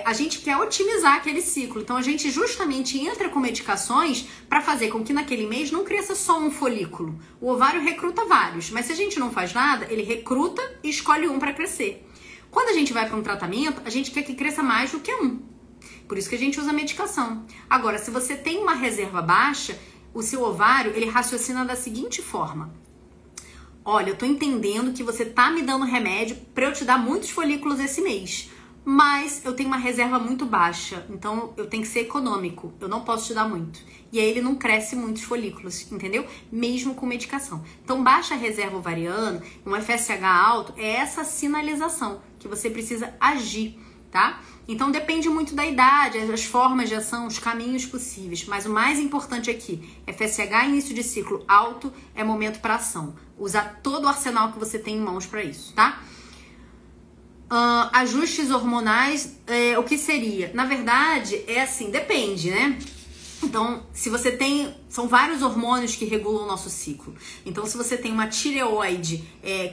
A: a gente quer otimizar aquele ciclo. Então a gente justamente entra com medicações para fazer com que naquele mês não cresça só um folículo. O ovário recruta vários, mas se a gente não faz nada, ele recruta e escolhe um para crescer. Quando a gente vai para um tratamento, a gente quer que cresça mais do que um. Por isso que a gente usa medicação. Agora, se você tem uma reserva baixa, o seu ovário, ele raciocina da seguinte forma: olha, eu tô entendendo que você tá me dando remédio pra eu te dar muitos folículos esse mês, mas eu tenho uma reserva muito baixa, então eu tenho que ser econômico, eu não posso te dar muito. E aí ele não cresce muitos folículos, entendeu? Mesmo com medicação. Então, baixa reserva ovariana, um FSH alto, é essa sinalização que você precisa agir, tá? Então, depende muito da idade, as formas de ação, os caminhos possíveis. Mas o mais importante aqui, FSH início de ciclo alto é momento para ação. Usar todo o arsenal que você tem em mãos para isso, tá? Ajustes hormonais, o que seria? Na verdade, é assim, depende, né? Então, se você tem... São vários hormônios que regulam o nosso ciclo. Então, se você tem uma tireoide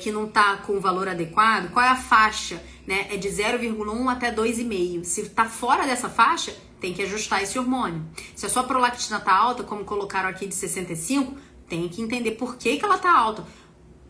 A: que não tá com o valor adequado, qual é a faixa? Né? É de 0,1 até 2,5. Se tá fora dessa faixa, tem que ajustar esse hormônio. Se a sua prolactina tá alta, como colocaram aqui de 65, tem que entender por que ela tá alta.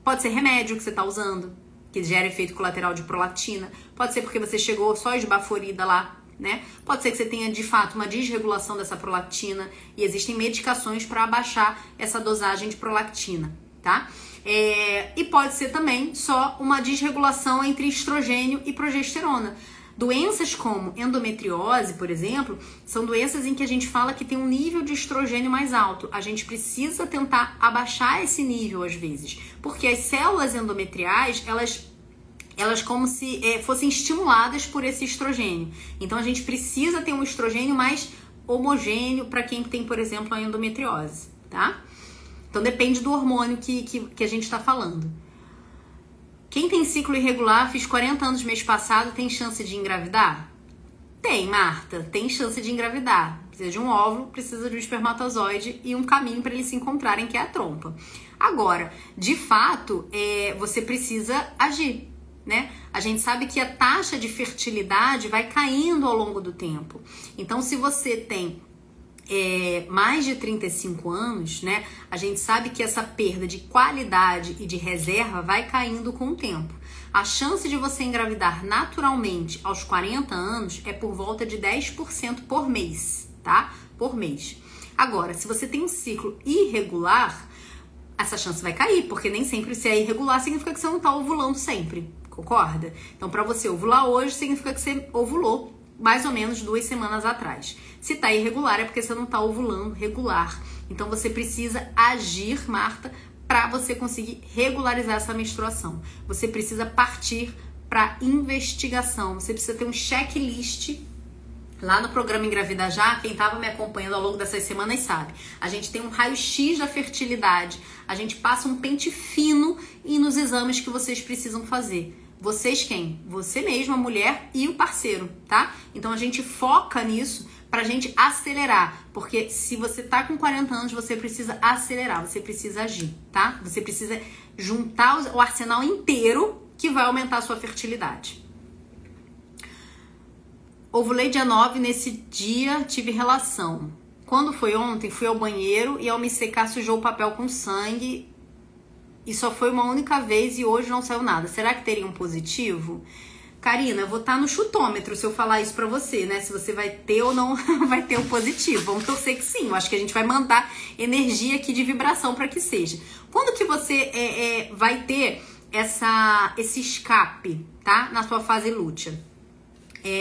A: Pode ser remédio que você tá usando, que gera efeito colateral de prolactina. Pode ser porque você chegou só esbaforida lá, né? Pode ser que você tenha de fato uma desregulação dessa prolactina e existem medicações para abaixar essa dosagem de prolactina, tá? E pode ser também só uma desregulação entre estrogênio e progesterona. Doenças como endometriose, por exemplo, são doenças em que a gente fala que tem um nível de estrogênio mais alto. A gente precisa tentar abaixar esse nível às vezes, porque as células endometriais, elas como se fossem estimuladas por esse estrogênio. Então, a gente precisa ter um estrogênio mais homogêneo para quem tem, por exemplo, a endometriose, tá? Então, depende do hormônio que a gente está falando. Quem tem ciclo irregular, fiz 40 anos mês passado, tem chance de engravidar? Tem, Marta, tem chance de engravidar. Precisa de um óvulo, precisa de um espermatozoide e um caminho para eles se encontrarem, que é a trompa. Agora, de fato, você precisa agir, né? A gente sabe que a taxa de fertilidade vai caindo ao longo do tempo. Então, se você tem mais de 35 anos, né? A gente sabe que essa perda de qualidade e de reserva vai caindo com o tempo. A chance de você engravidar naturalmente aos 40 anos é por volta de 10% por mês, tá? Por mês. Agora, se você tem um ciclo irregular, essa chance vai cair, porque nem sempre se é irregular significa que você não tá ovulando sempre, concorda? Então, para você ovular hoje, significa que você ovulou mais ou menos 2 semanas atrás. Se tá irregular, é porque você não tá ovulando regular. Então, você precisa agir, Marta, para você conseguir regularizar essa menstruação. Você precisa partir para investigação. Você precisa ter um checklist. Lá no programa Engravida Já, quem estava me acompanhando ao longo dessas semanas sabe. A gente tem um raio-x da fertilidade. A gente passa um pente fino e nos exames que vocês precisam fazer. Vocês quem? Você mesma, a mulher e o parceiro, tá? Então a gente foca nisso pra gente acelerar. Porque se você tá com 40 anos, você precisa acelerar, você precisa agir, tá? Você precisa juntar o arsenal inteiro que vai aumentar a sua fertilidade. Ovulei dia 9, nesse dia tive relação. Quando foi ontem, fui ao banheiro e ao me secar sujou o papel com sangue. E só foi uma única vez e hoje não saiu nada. Será que teria um positivo? Karina, eu vou estar no chutômetro se eu falar isso pra você, né? Se você vai ter ou não vai ter um positivo. Vamos torcer que sim. Eu acho que a gente vai mandar energia aqui de vibração para que seja. Quando que você vai ter esse escape, tá? Na sua fase lútea.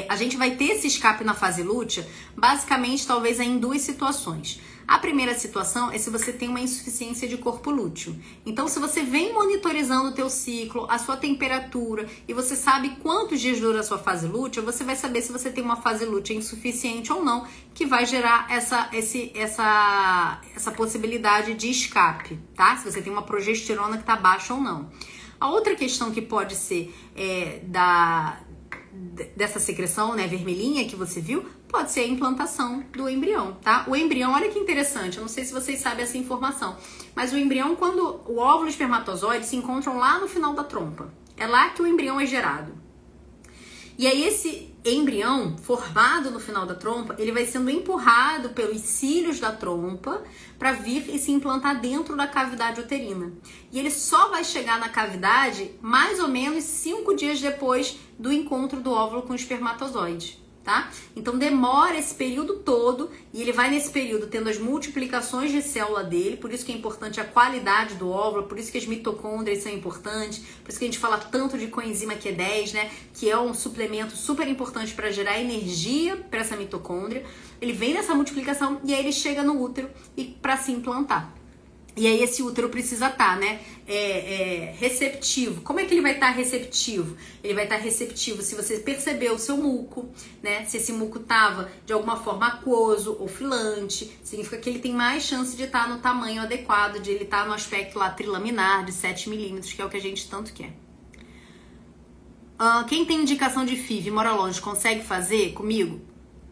A: A gente vai ter esse escape na fase lútea, basicamente, talvez em 2 situações. A primeira situação é se você tem uma insuficiência de corpo lúteo. Então, se você vem monitorizando o teu ciclo, a sua temperatura, e você sabe quantos dias dura a sua fase lútea, você vai saber se você tem uma fase lútea insuficiente ou não, que vai gerar essa possibilidade de escape, tá? Se você tem uma progesterona que tá baixa ou não. A outra questão que pode ser dessa secreção, né, vermelhinha que você viu, pode ser a implantação do embrião, tá? O embrião, olha que interessante, eu não sei se vocês sabem essa informação, mas o embrião, quando o óvulo e o espermatozoide se encontram lá no final da trompa, é lá que o embrião é gerado. E aí esse embrião formado no final da trompa, ele vai sendo empurrado pelos cílios da trompa para vir e se implantar dentro da cavidade uterina. E ele só vai chegar na cavidade mais ou menos 5 dias depois do encontro do óvulo com o espermatozoide. tá? Então demora esse período todo e ele vai nesse período tendo as multiplicações de célula dele, por isso que é importante a qualidade do óvulo, por isso que as mitocôndrias são importantes, por isso que a gente fala tanto de coenzima Q10, né? Que é um suplemento super importante para gerar energia para essa mitocôndria. Ele vem nessa multiplicação e aí ele chega no útero e para se implantar. E aí esse útero precisa estar, né, receptivo. Como é que ele vai estar receptivo? Ele vai estar receptivo se você percebeu o seu muco, né? Se esse muco estava de alguma forma aquoso ou filante, significa que ele tem mais chance de estar no tamanho adequado, de ele estar no aspecto lá trilaminar de 7 milímetros, que é o que a gente tanto quer. Quem tem indicação de FIV e mora longe, consegue fazer comigo?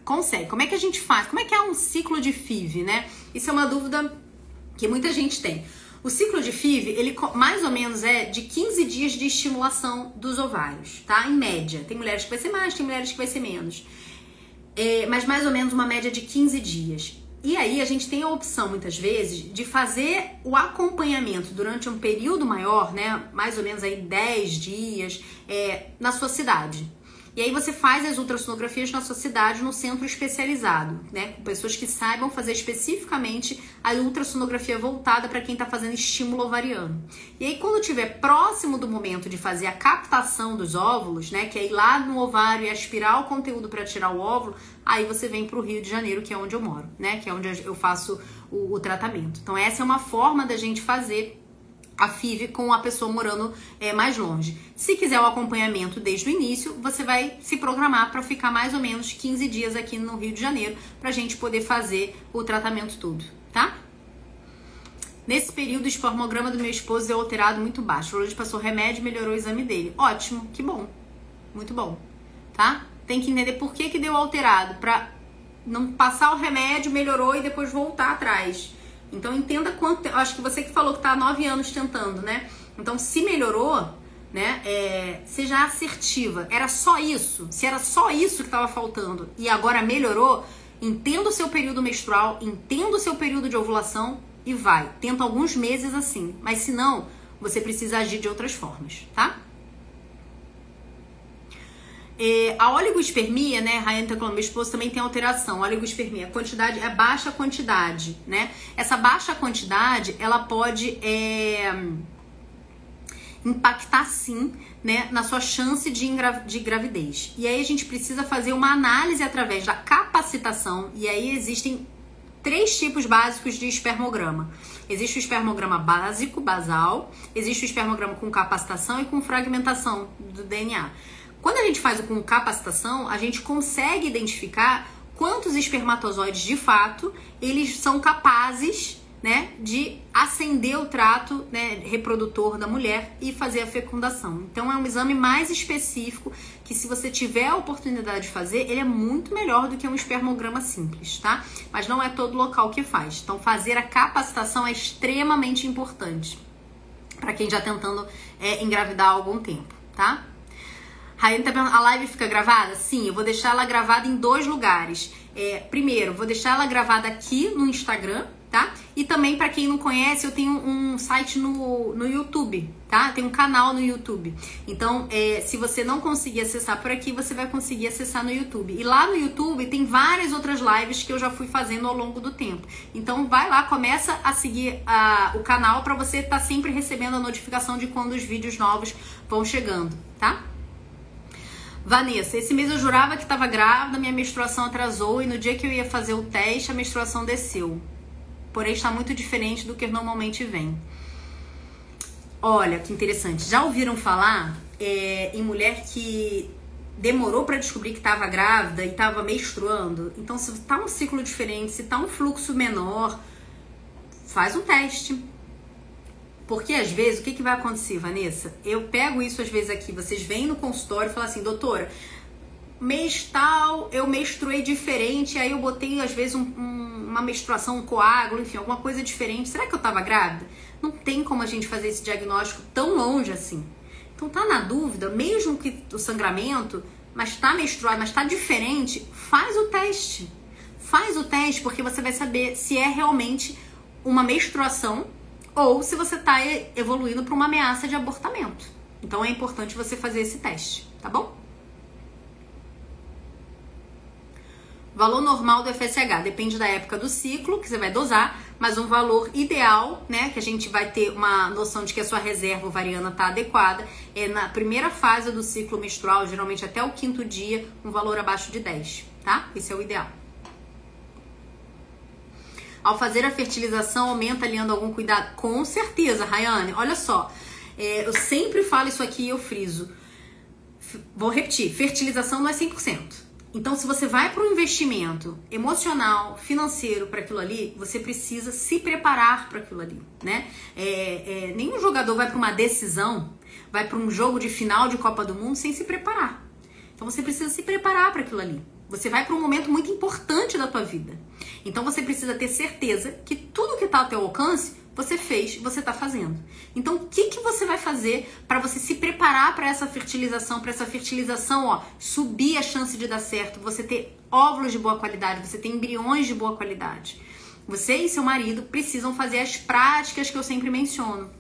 A: Consegue. Como é que a gente faz? Como é que é um ciclo de FIV, né? Isso é uma dúvida que muita gente tem. O ciclo de FIV, ele mais ou menos é de 15 dias de estimulação dos ovários, tá? Em média. Tem mulheres que vai ser mais, tem mulheres que vai ser menos. Mas mais ou menos uma média de 15 dias. E aí a gente tem a opção, muitas vezes, de fazer o acompanhamento durante um período maior, né? Mais ou menos aí 10 dias, na sua cidade. E aí você faz as ultrassonografias na sua cidade, no centro especializado, né? Com pessoas que saibam fazer especificamente a ultrassonografia voltada para quem está fazendo estímulo ovariano. E aí quando estiver próximo do momento de fazer a captação dos óvulos, né? Que é ir lá no ovário e aspirar o conteúdo para tirar o óvulo, aí você vem para o Rio de Janeiro, que é onde eu moro, né? Que é onde eu faço o tratamento. Então essa é uma forma da gente fazer a FIV com a pessoa morando mais longe. Se quiser o acompanhamento desde o início, você vai se programar para ficar mais ou menos 15 dias aqui no Rio de Janeiro pra gente poder fazer o tratamento todo, tá? Nesse período, o espermograma do meu esposo deu alterado muito baixo. Hoje passou remédio e melhorou o exame dele. Ótimo, que bom. Muito bom, tá? Tem que entender por que deu alterado, pra não passar o remédio, melhorou e depois voltar atrás. Então entenda quanto, eu acho que você que falou que tá há 9 anos tentando, né? Então se melhorou, né, seja assertiva. Era só isso? Se era só isso que tava faltando e agora melhorou, entenda o seu período menstrual, entenda o seu período de ovulação e vai. Tenta alguns meses assim, mas se não, você precisa agir de outras formas, tá? A oligospermia, né, Rayane tá falando, meu esposo também tem alteração. A oligospermia, a quantidade é baixa quantidade, né? Essa baixa quantidade, ela pode impactar sim, né, na sua chance de gravidez. E aí a gente precisa fazer uma análise através da capacitação. E aí existem 3 tipos básicos de espermograma. Existe o espermograma básico, basal, existe o espermograma com capacitação e com fragmentação do DNA. Quando a gente faz o com capacitação, a gente consegue identificar quantos espermatozoides de fato eles são capazes, né, de ascender o trato, né, reprodutor da mulher e fazer a fecundação. Então é um exame mais específico que, se você tiver a oportunidade de fazer, ele é muito melhor do que um espermograma simples, tá? Mas não é todo local que faz. Então fazer a capacitação é extremamente importante para quem já tentando engravidar há algum tempo, tá? Rayane tá perguntando, a live fica gravada? Sim, eu vou deixar ela gravada em 2 lugares. Primeiro, vou deixar ela gravada aqui no Instagram, tá? E também, pra quem não conhece, eu tenho um site no YouTube, tá? Tem um canal no YouTube. Então, se você não conseguir acessar por aqui, você vai conseguir acessar no YouTube. E lá no YouTube tem várias outras lives que eu já fui fazendo ao longo do tempo. Então, vai lá, começa a seguir o canal pra você estar sempre recebendo a notificação de quando os vídeos novos vão chegando, tá? Vanessa, esse mês eu jurava que estava grávida, minha menstruação atrasou e no dia que eu ia fazer o teste, a menstruação desceu. Porém, está muito diferente do que normalmente vem. Olha, que interessante. Já ouviram falar em mulher que demorou para descobrir que estava grávida e estava menstruando? Então, se está um ciclo diferente, se está um fluxo menor, faz um teste. Porque às vezes, o que vai acontecer, Vanessa? Eu pego isso às vezes aqui, vocês vêm no consultório e falam assim, doutora, mês tal, eu menstruei diferente, aí eu botei às vezes uma menstruação, um coágulo, enfim, alguma coisa diferente. Será que eu tava grávida? Não tem como a gente fazer esse diagnóstico tão longe assim. Então tá na dúvida, mesmo que o sangramento, mas tá menstruado, mas tá diferente, faz o teste. Faz o teste, porque você vai saber se é realmente uma menstruação ou se você tá evoluindo para uma ameaça de abortamento. Então é importante você fazer esse teste, tá bom? Valor normal do FSH, depende da época do ciclo que você vai dosar, mas um valor ideal, né, que a gente vai ter uma noção de que a sua reserva ovariana está adequada, é na primeira fase do ciclo menstrual, geralmente até o 5º dia, um valor abaixo de 10, tá? Esse é o ideal. Ao fazer a fertilização, aumenta aliando algum cuidado? Com certeza, Rayane. Olha só, eu sempre falo isso aqui e eu friso. Vou repetir, fertilização não é 100%. Então, se você vai para um investimento emocional, financeiro para aquilo ali, você precisa se preparar para aquilo ali, né? Nenhum jogador vai para uma decisão, vai para um jogo de final de Copa do Mundo sem se preparar. Então, você precisa se preparar para aquilo ali. Você vai para um momento muito importante da tua vida. Então, você precisa ter certeza que tudo que está ao teu alcance, você fez, você está fazendo. Então, o que você vai fazer para você se preparar para essa fertilização, ó, subir a chance de dar certo, você ter óvulos de boa qualidade, você ter embriões de boa qualidade. Você e seu marido precisam fazer as práticas que eu sempre menciono,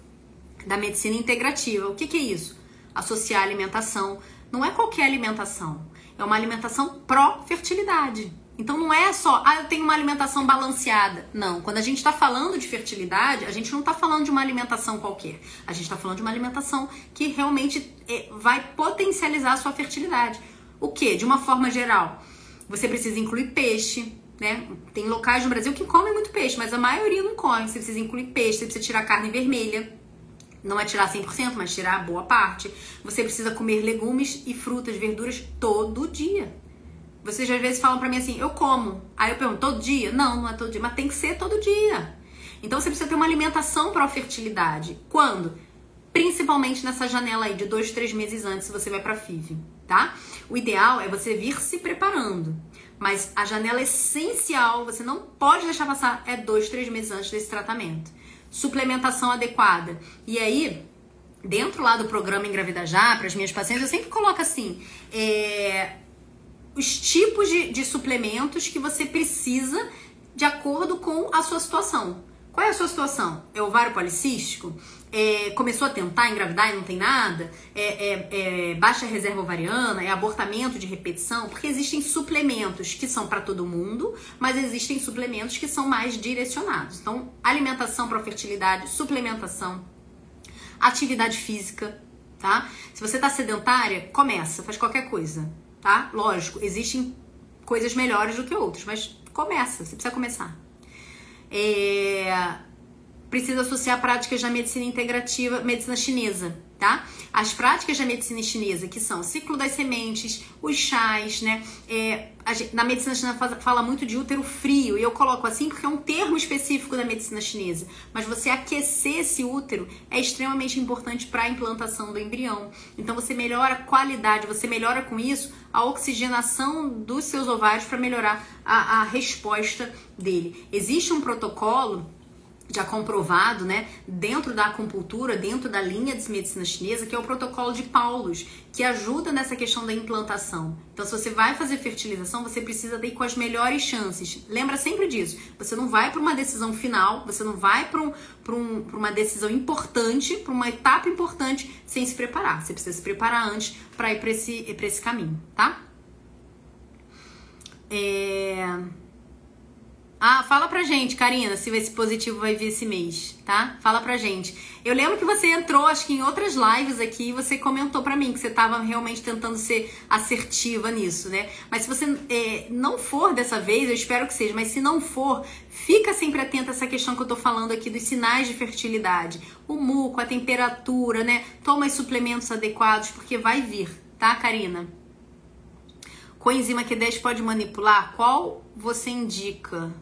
A: da medicina integrativa. O que é isso? Associar a alimentação. Não é qualquer alimentação, é uma alimentação pró-fertilidade. Então não é só, eu tenho uma alimentação balanceada. Não, quando a gente está falando de fertilidade, a gente não está falando de uma alimentação qualquer. A gente está falando de uma alimentação que realmente vai potencializar a sua fertilidade. O quê? De uma forma geral, você precisa incluir peixe, né? Tem locais no Brasil que comem muito peixe, mas a maioria não come. Você precisa incluir peixe, você precisa tirar carne vermelha. Não é tirar 100%, mas tirar a boa parte. Você precisa comer legumes e frutas, verduras todo dia. Vocês às vezes falam pra mim assim, eu como. Aí eu pergunto, todo dia? Não, não é todo dia, mas tem que ser todo dia. Então você precisa ter uma alimentação para a fertilidade. Quando? Principalmente nessa janela aí de 2, 3 meses antes, se você vai pra FIV, tá? O ideal é você vir se preparando. Mas a janela essencial, você não pode deixar passar, é 2, 3 meses antes desse tratamento. Suplementação adequada. E aí, dentro lá do programa Engravida Já, para as minhas pacientes, eu sempre coloco assim, os tipos de suplementos que você precisa de acordo com a sua situação. Qual é a sua situação? É ovário policístico? Começou a tentar engravidar e não tem nada? Baixa reserva ovariana? É abortamento de repetição? Porque existem suplementos que são para todo mundo, mas existem suplementos que são mais direcionados. Então, alimentação para fertilidade, suplementação, atividade física, tá? Se você tá sedentária, começa, faz qualquer coisa, tá? Lógico, existem coisas melhores do que outras, mas começa, você precisa começar. Precisa associar práticas da medicina integrativa, medicina chinesa, tá? As práticas da medicina chinesa, que são o ciclo das sementes, os chás, né? Na medicina chinesa fala muito de útero frio, e eu coloco assim porque é um termo específico da medicina chinesa. Mas você aquecer esse útero é extremamente importante para a implantação do embrião. Então você melhora a qualidade, você melhora com isso a oxigenação dos seus ovários para melhorar a resposta dele. Existe um protocolo já comprovado, né, dentro da acupuntura, dentro da linha de medicina chinesa, que é o protocolo de Paulus, que ajuda nessa questão da implantação. Então, se você vai fazer fertilização, você precisa ir com as melhores chances. Lembra sempre disso. Você não vai para uma decisão final, você não vai para uma decisão importante, para uma etapa importante, sem se preparar. Você precisa se preparar antes para ir para esse caminho, tá? Fala pra gente, Karina, se esse positivo vai vir esse mês, tá? Fala pra gente. Eu lembro que você entrou, acho que em outras lives aqui, e você comentou pra mim que você tava realmente tentando ser assertiva nisso, né? Mas se você não for dessa vez, eu espero que seja, mas se não for, fica sempre atenta a essa questão que eu tô falando aqui dos sinais de fertilidade. O muco, a temperatura, né? Toma os suplementos adequados, porque vai vir, tá, Karina? Coenzima Q10 pode manipular? Qual você indica?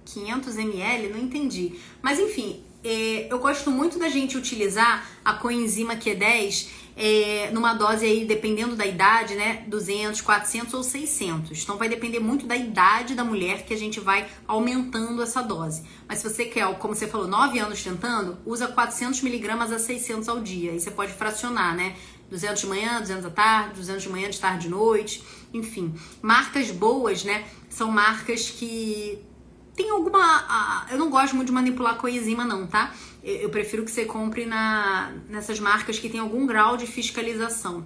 A: 500 ml? Não entendi. Mas enfim, eu gosto muito da gente utilizar a coenzima Q10 numa dose aí, dependendo da idade, né? 200, 400 ou 600. Então vai depender muito da idade da mulher que a gente vai aumentando essa dose. Mas se você quer, como você falou, 9 anos tentando, usa 400 miligramas a 600 ao dia. Aí você pode fracionar, né? 200 de manhã, 200 à tarde, 200 de manhã, de tarde, de noite. Enfim, marcas boas, né? São marcas que tem alguma... Eu não gosto muito de manipular coenzima não, tá? Eu prefiro que você compre nessas marcas que tem algum grau de fiscalização.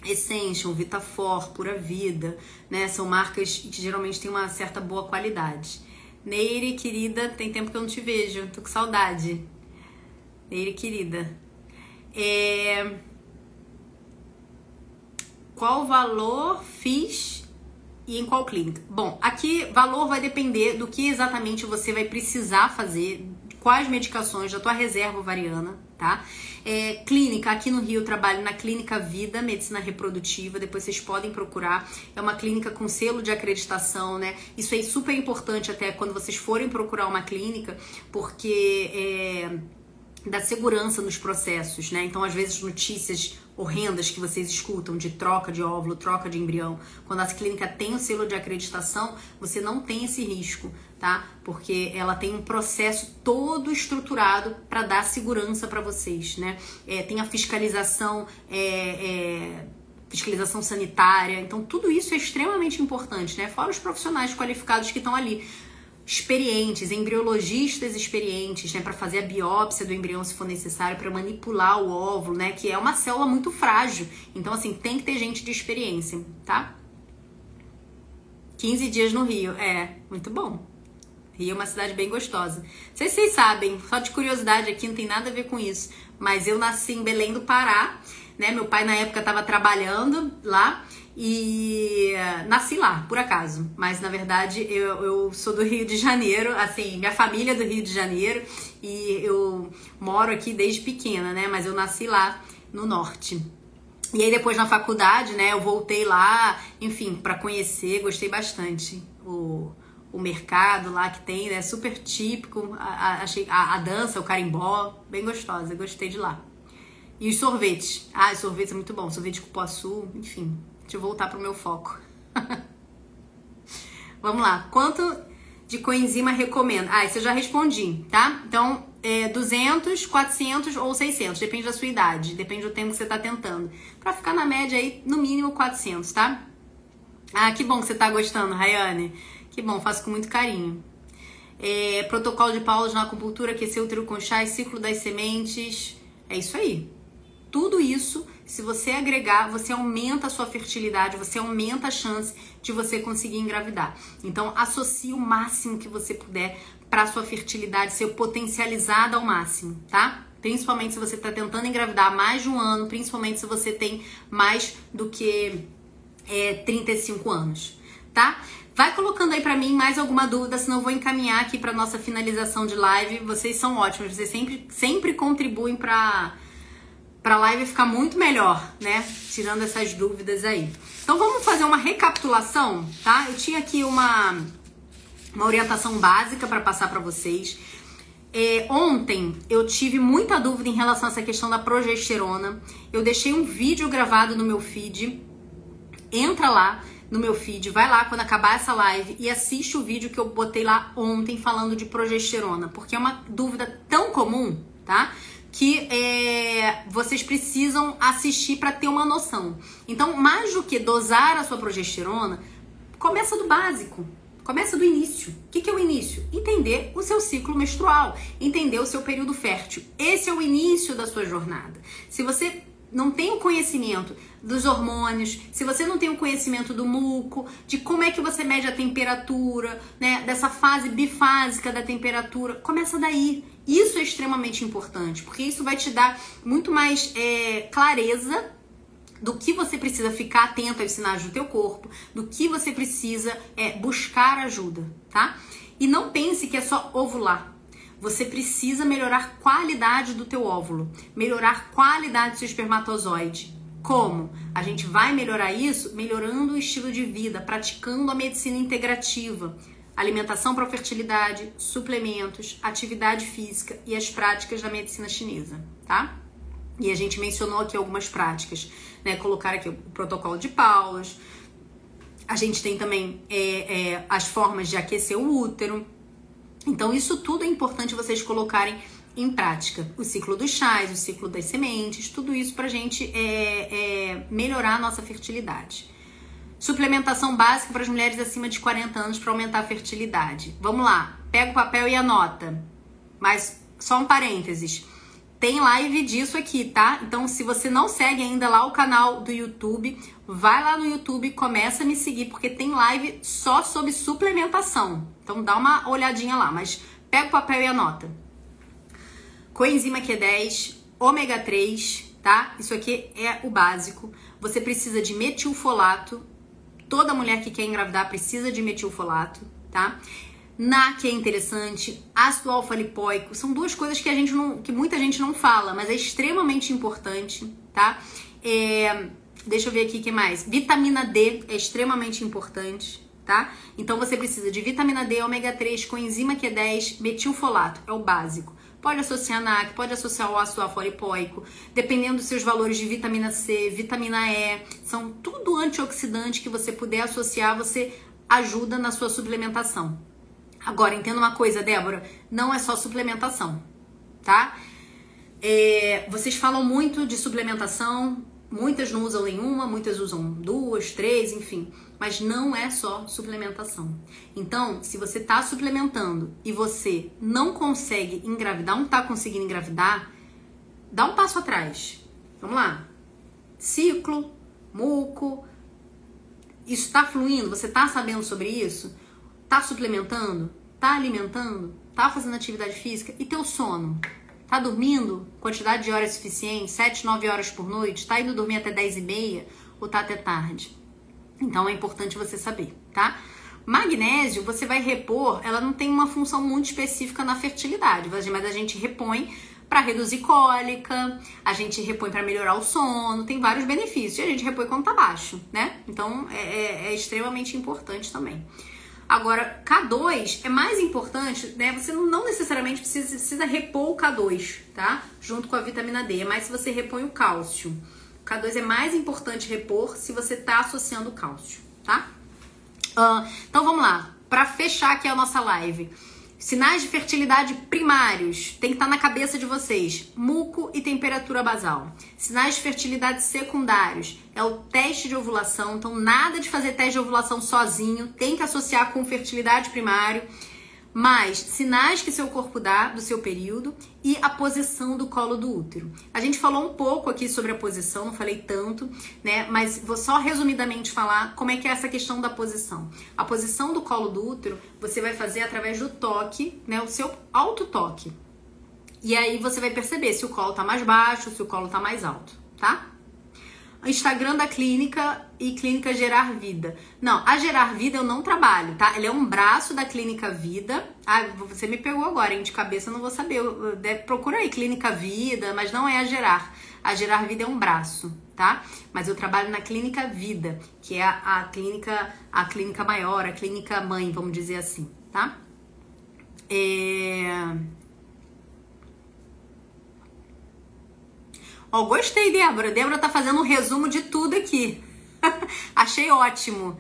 A: Essential, Vitafor, Pura Vida, né? São marcas que geralmente têm uma certa boa qualidade. Neire, querida, tem tempo que eu não te vejo, tô com saudade. Neire, querida. Qual o valor fiz e em qual clínica? Bom, aqui valor vai depender do que exatamente você vai precisar fazer, quais medicações da tua reserva ovariana, tá? Clínica, aqui no Rio eu trabalho na Clínica Vida, Medicina Reprodutiva, depois vocês podem procurar, é uma clínica com selo de acreditação, né? Isso é super importante até quando vocês forem procurar uma clínica, porque dá segurança nos processos, né? Então, às vezes, notícias horrendas que vocês escutam de troca de óvulo, troca de embrião, quando a clínica tem o selo de acreditação, você não tem esse risco, tá? Porque ela tem um processo todo estruturado para dar segurança para vocês, né? Tem a fiscalização, fiscalização sanitária, então tudo isso é extremamente importante, né? Fora os profissionais qualificados que estão ali, experientes, embriologistas experientes, né, para fazer a biópsia do embrião se for necessário, para manipular o óvulo, né, que é uma célula muito frágil. Então, assim, tem que ter gente de experiência, tá? 15 dias no Rio, muito bom. Rio é uma cidade bem gostosa. Não sei se vocês sabem, só de curiosidade aqui, não tem nada a ver com isso, mas eu nasci em Belém do Pará, né, meu pai na época estava trabalhando lá, e nasci lá, por acaso. Mas, na verdade, eu sou do Rio de Janeiro, assim, minha família é do Rio de Janeiro. E eu moro aqui desde pequena, né? Mas eu nasci lá no norte. E aí, depois, na faculdade, né? Eu voltei lá, enfim, pra conhecer. Gostei bastante. O mercado lá que tem, né? Super típico. Achei a dança, o carimbó, bem gostosa. Gostei de lá. E os sorvetes. Os sorvetes é muito bom. Sorvete de cupuaçu, enfim. Deixa eu voltar pro meu foco. Vamos lá. Quanto de coenzima recomendo? Isso eu já respondi, tá? Então, 200, 400 ou 600. Depende da sua idade. Depende do tempo que você tá tentando. Pra ficar na média aí, no mínimo 400, tá? Que bom que você tá gostando, Rayane. Que bom, faço com muito carinho. Protocolo de Paulo na acupuntura, aquecer o útero com chá e ciclo das sementes. É isso aí. Tudo isso, se você agregar, você aumenta a sua fertilidade, você aumenta a chance de você conseguir engravidar. Então, associe o máximo que você puder para a sua fertilidade ser potencializada ao máximo, tá? Principalmente se você está tentando engravidar há mais de um ano, principalmente se você tem mais do que 35 anos, tá? Vai colocando aí pra mim mais alguma dúvida, senão eu vou encaminhar aqui pra nossa finalização de live. Vocês são ótimos, vocês sempre contribuem pra live ficar muito melhor, né? Tirando essas dúvidas aí. Então vamos fazer uma recapitulação, tá? Eu tinha aqui uma orientação básica para passar para vocês. Ontem eu tive muita dúvida em relação a essa questão da progesterona. Eu deixei um vídeo gravado no meu feed. Entra lá no meu feed, vai lá quando acabar essa live e assiste o vídeo que eu botei lá ontem falando de progesterona, porque é uma dúvida tão comum, tá? Que vocês precisam assistir para ter uma noção. Então, mais do que dosar a sua progesterona, começa do básico, começa do início. O que é o início? Entender o seu ciclo menstrual, entender o seu período fértil. Esse é o início da sua jornada. Se você não tem o conhecimento dos hormônios, se você não tem o conhecimento do muco, de como é que você mede a temperatura, né, dessa fase bifásica da temperatura, começa daí. Isso é extremamente importante, porque isso vai te dar muito mais clareza do que você precisa ficar atento aos sinais do teu corpo, do que você precisa buscar ajuda, tá? E não pense que é só ovular. Você precisa melhorar a qualidade do teu óvulo, melhorar a qualidade do seu espermatozoide. Como? A gente vai melhorar isso melhorando o estilo de vida, praticando a medicina integrativa, alimentação para fertilidade, suplementos, atividade física e as práticas da medicina chinesa, tá? E a gente mencionou aqui algumas práticas, né? Colocar aqui o protocolo de Paulos. A gente tem também as formas de aquecer o útero. Então, isso tudo é importante vocês colocarem em prática. O ciclo dos chás, o ciclo das sementes, tudo isso pra gente melhorar a nossa fertilidade. Suplementação básica para as mulheres acima de 40 anos para aumentar a fertilidade. Vamos lá, pega o papel e anota. Mas, só um parênteses. tem live disso aqui, tá? Então, se você não segue ainda lá o canal do YouTube, vai lá no YouTube, começa a me seguir, porque tem live só sobre suplementação. Então, dá uma olhadinha lá, mas pega o papel e anota. Coenzima Q10, ômega 3, tá? Isso aqui é o básico. Você precisa de metilfolato. Toda mulher que quer engravidar precisa de metilfolato, tá? NAC é interessante, ácido alfa-lipoico, são duas coisas que muita gente não fala, mas é extremamente importante, tá? Deixa eu ver aqui o que mais. Vitamina D é extremamente importante, tá? Então você precisa de vitamina D, ômega 3, coenzima Q10, metilfolato, é o básico. Pode associar NAC, pode associar o ácido alfa-lipoico, dependendo dos seus valores de vitamina C, vitamina E, são tudo antioxidante que você puder associar, você ajuda na sua suplementação. Agora, entenda uma coisa, Débora, não é só suplementação, tá? Vocês falam muito de suplementação, muitas não usam nenhuma, muitas usam 2, 3, enfim, mas não é só suplementação. Então, se você tá suplementando e você não consegue engravidar, não tá conseguindo engravidar, dá um passo atrás. Vamos lá. Ciclo, muco, isso tá fluindo? Você tá sabendo sobre isso? Tá suplementando? Tá alimentando? Tá fazendo atividade física? E teu sono? Tá dormindo quantidade de horas suficiente? 7, 9 horas por noite? Tá indo dormir até 10h30? Ou tá até tarde? Então é importante você saber, tá? Magnésio, você vai repor, ela não tem uma função muito específica na fertilidade, mas a gente repõe para reduzir cólica, a gente repõe para melhorar o sono, tem vários benefícios. E a gente repõe quando tá baixo, né? Então é extremamente importante também. Agora, K2 é mais importante, né? Você não necessariamente precisa repor o K2, tá? Junto com a vitamina D, é mais se você repõe o cálcio. O K2 é mais importante repor se você tá associando o cálcio, tá? Então vamos lá, para fechar aqui a nossa live. Sinais de fertilidade primários, tem que estar na cabeça de vocês, muco e temperatura basal. Sinais de fertilidade secundários, é o teste de ovulação, então nada de fazer teste de ovulação sozinho, tem que associar com fertilidade primário, mais sinais que seu corpo dá do seu período e a posição do colo do útero. A gente falou um pouco aqui sobre a posição, não falei tanto, né? Mas vou só resumidamente falar como é que é essa questão da posição. A posição do colo do útero você vai fazer através do toque, né? O seu autotoque. E aí você vai perceber se o colo tá mais baixo, se o colo tá mais alto, tá? Instagram da clínica e clínica Gerar Vida. Não, a Gerar Vida eu não trabalho, tá? Ela é um braço da clínica Vida. Ah, você me pegou agora, hein? De cabeça eu não vou saber. Procura aí, clínica Vida, mas não é a Gerar. A Gerar Vida é um braço, tá? Mas eu trabalho na clínica Vida, que é a clínica maior, a clínica mãe, vamos dizer assim, tá? Ó, gostei, Débora. Débora tá fazendo um resumo de tudo aqui. Achei ótimo.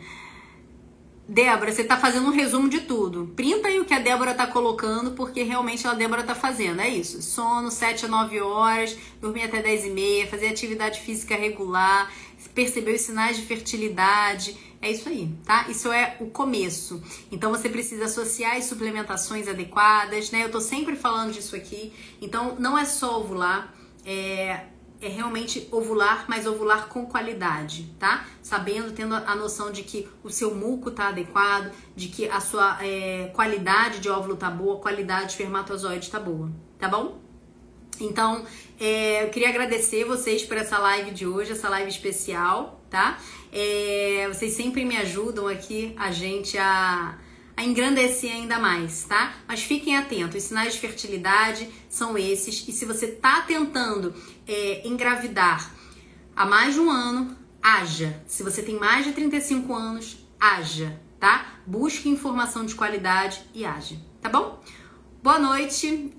A: Débora, você tá fazendo um resumo de tudo. Printa aí o que a Débora tá colocando, porque realmente a Débora tá fazendo. É isso. Sono, 7 a 9 horas, dormir até 10h30, fazer atividade física regular, perceber os sinais de fertilidade. É isso aí, tá? Isso é o começo. Então você precisa associar as suplementações adequadas, né? Eu tô sempre falando disso aqui. Então não é só ovular, é realmente ovular, mas ovular com qualidade, tá? Sabendo, tendo a noção de que o seu muco tá adequado, de que a sua qualidade de óvulo tá boa, qualidade de espermatozoide tá boa, tá bom? Então, eu queria agradecer vocês por essa live de hoje, essa live especial, tá? Vocês sempre me ajudam aqui, a gente a engrandecer ainda mais, tá? Mas fiquem atentos, os sinais de fertilidade são esses, e se você tá tentando engravidar há mais de um ano, haja. Se você tem mais de 35 anos, haja, tá? Busque informação de qualidade e haja, tá bom? Boa noite,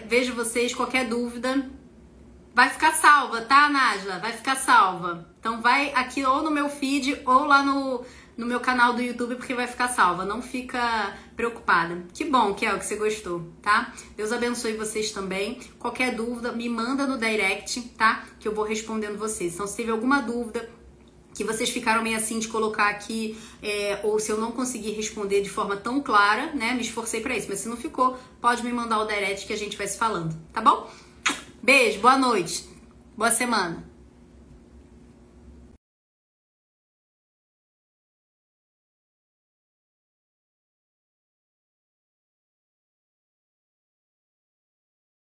A: vejo vocês, qualquer dúvida, vai ficar salva, tá, Nájila? Vai ficar salva. Então vai aqui ou no meu feed ou lá no meu canal do YouTube, porque vai ficar salva. Não fica preocupada. Que bom, Kel, que você gostou, tá? Deus abençoe vocês também. Qualquer dúvida, me manda no direct, tá? Que eu vou respondendo vocês. Então, se teve alguma dúvida que vocês ficaram meio assim de colocar aqui, ou se eu não conseguir responder de forma tão clara, né? Me esforcei pra isso. Mas se não ficou, pode me mandar o direct que a gente vai se falando, tá bom? Beijo, boa noite, boa semana.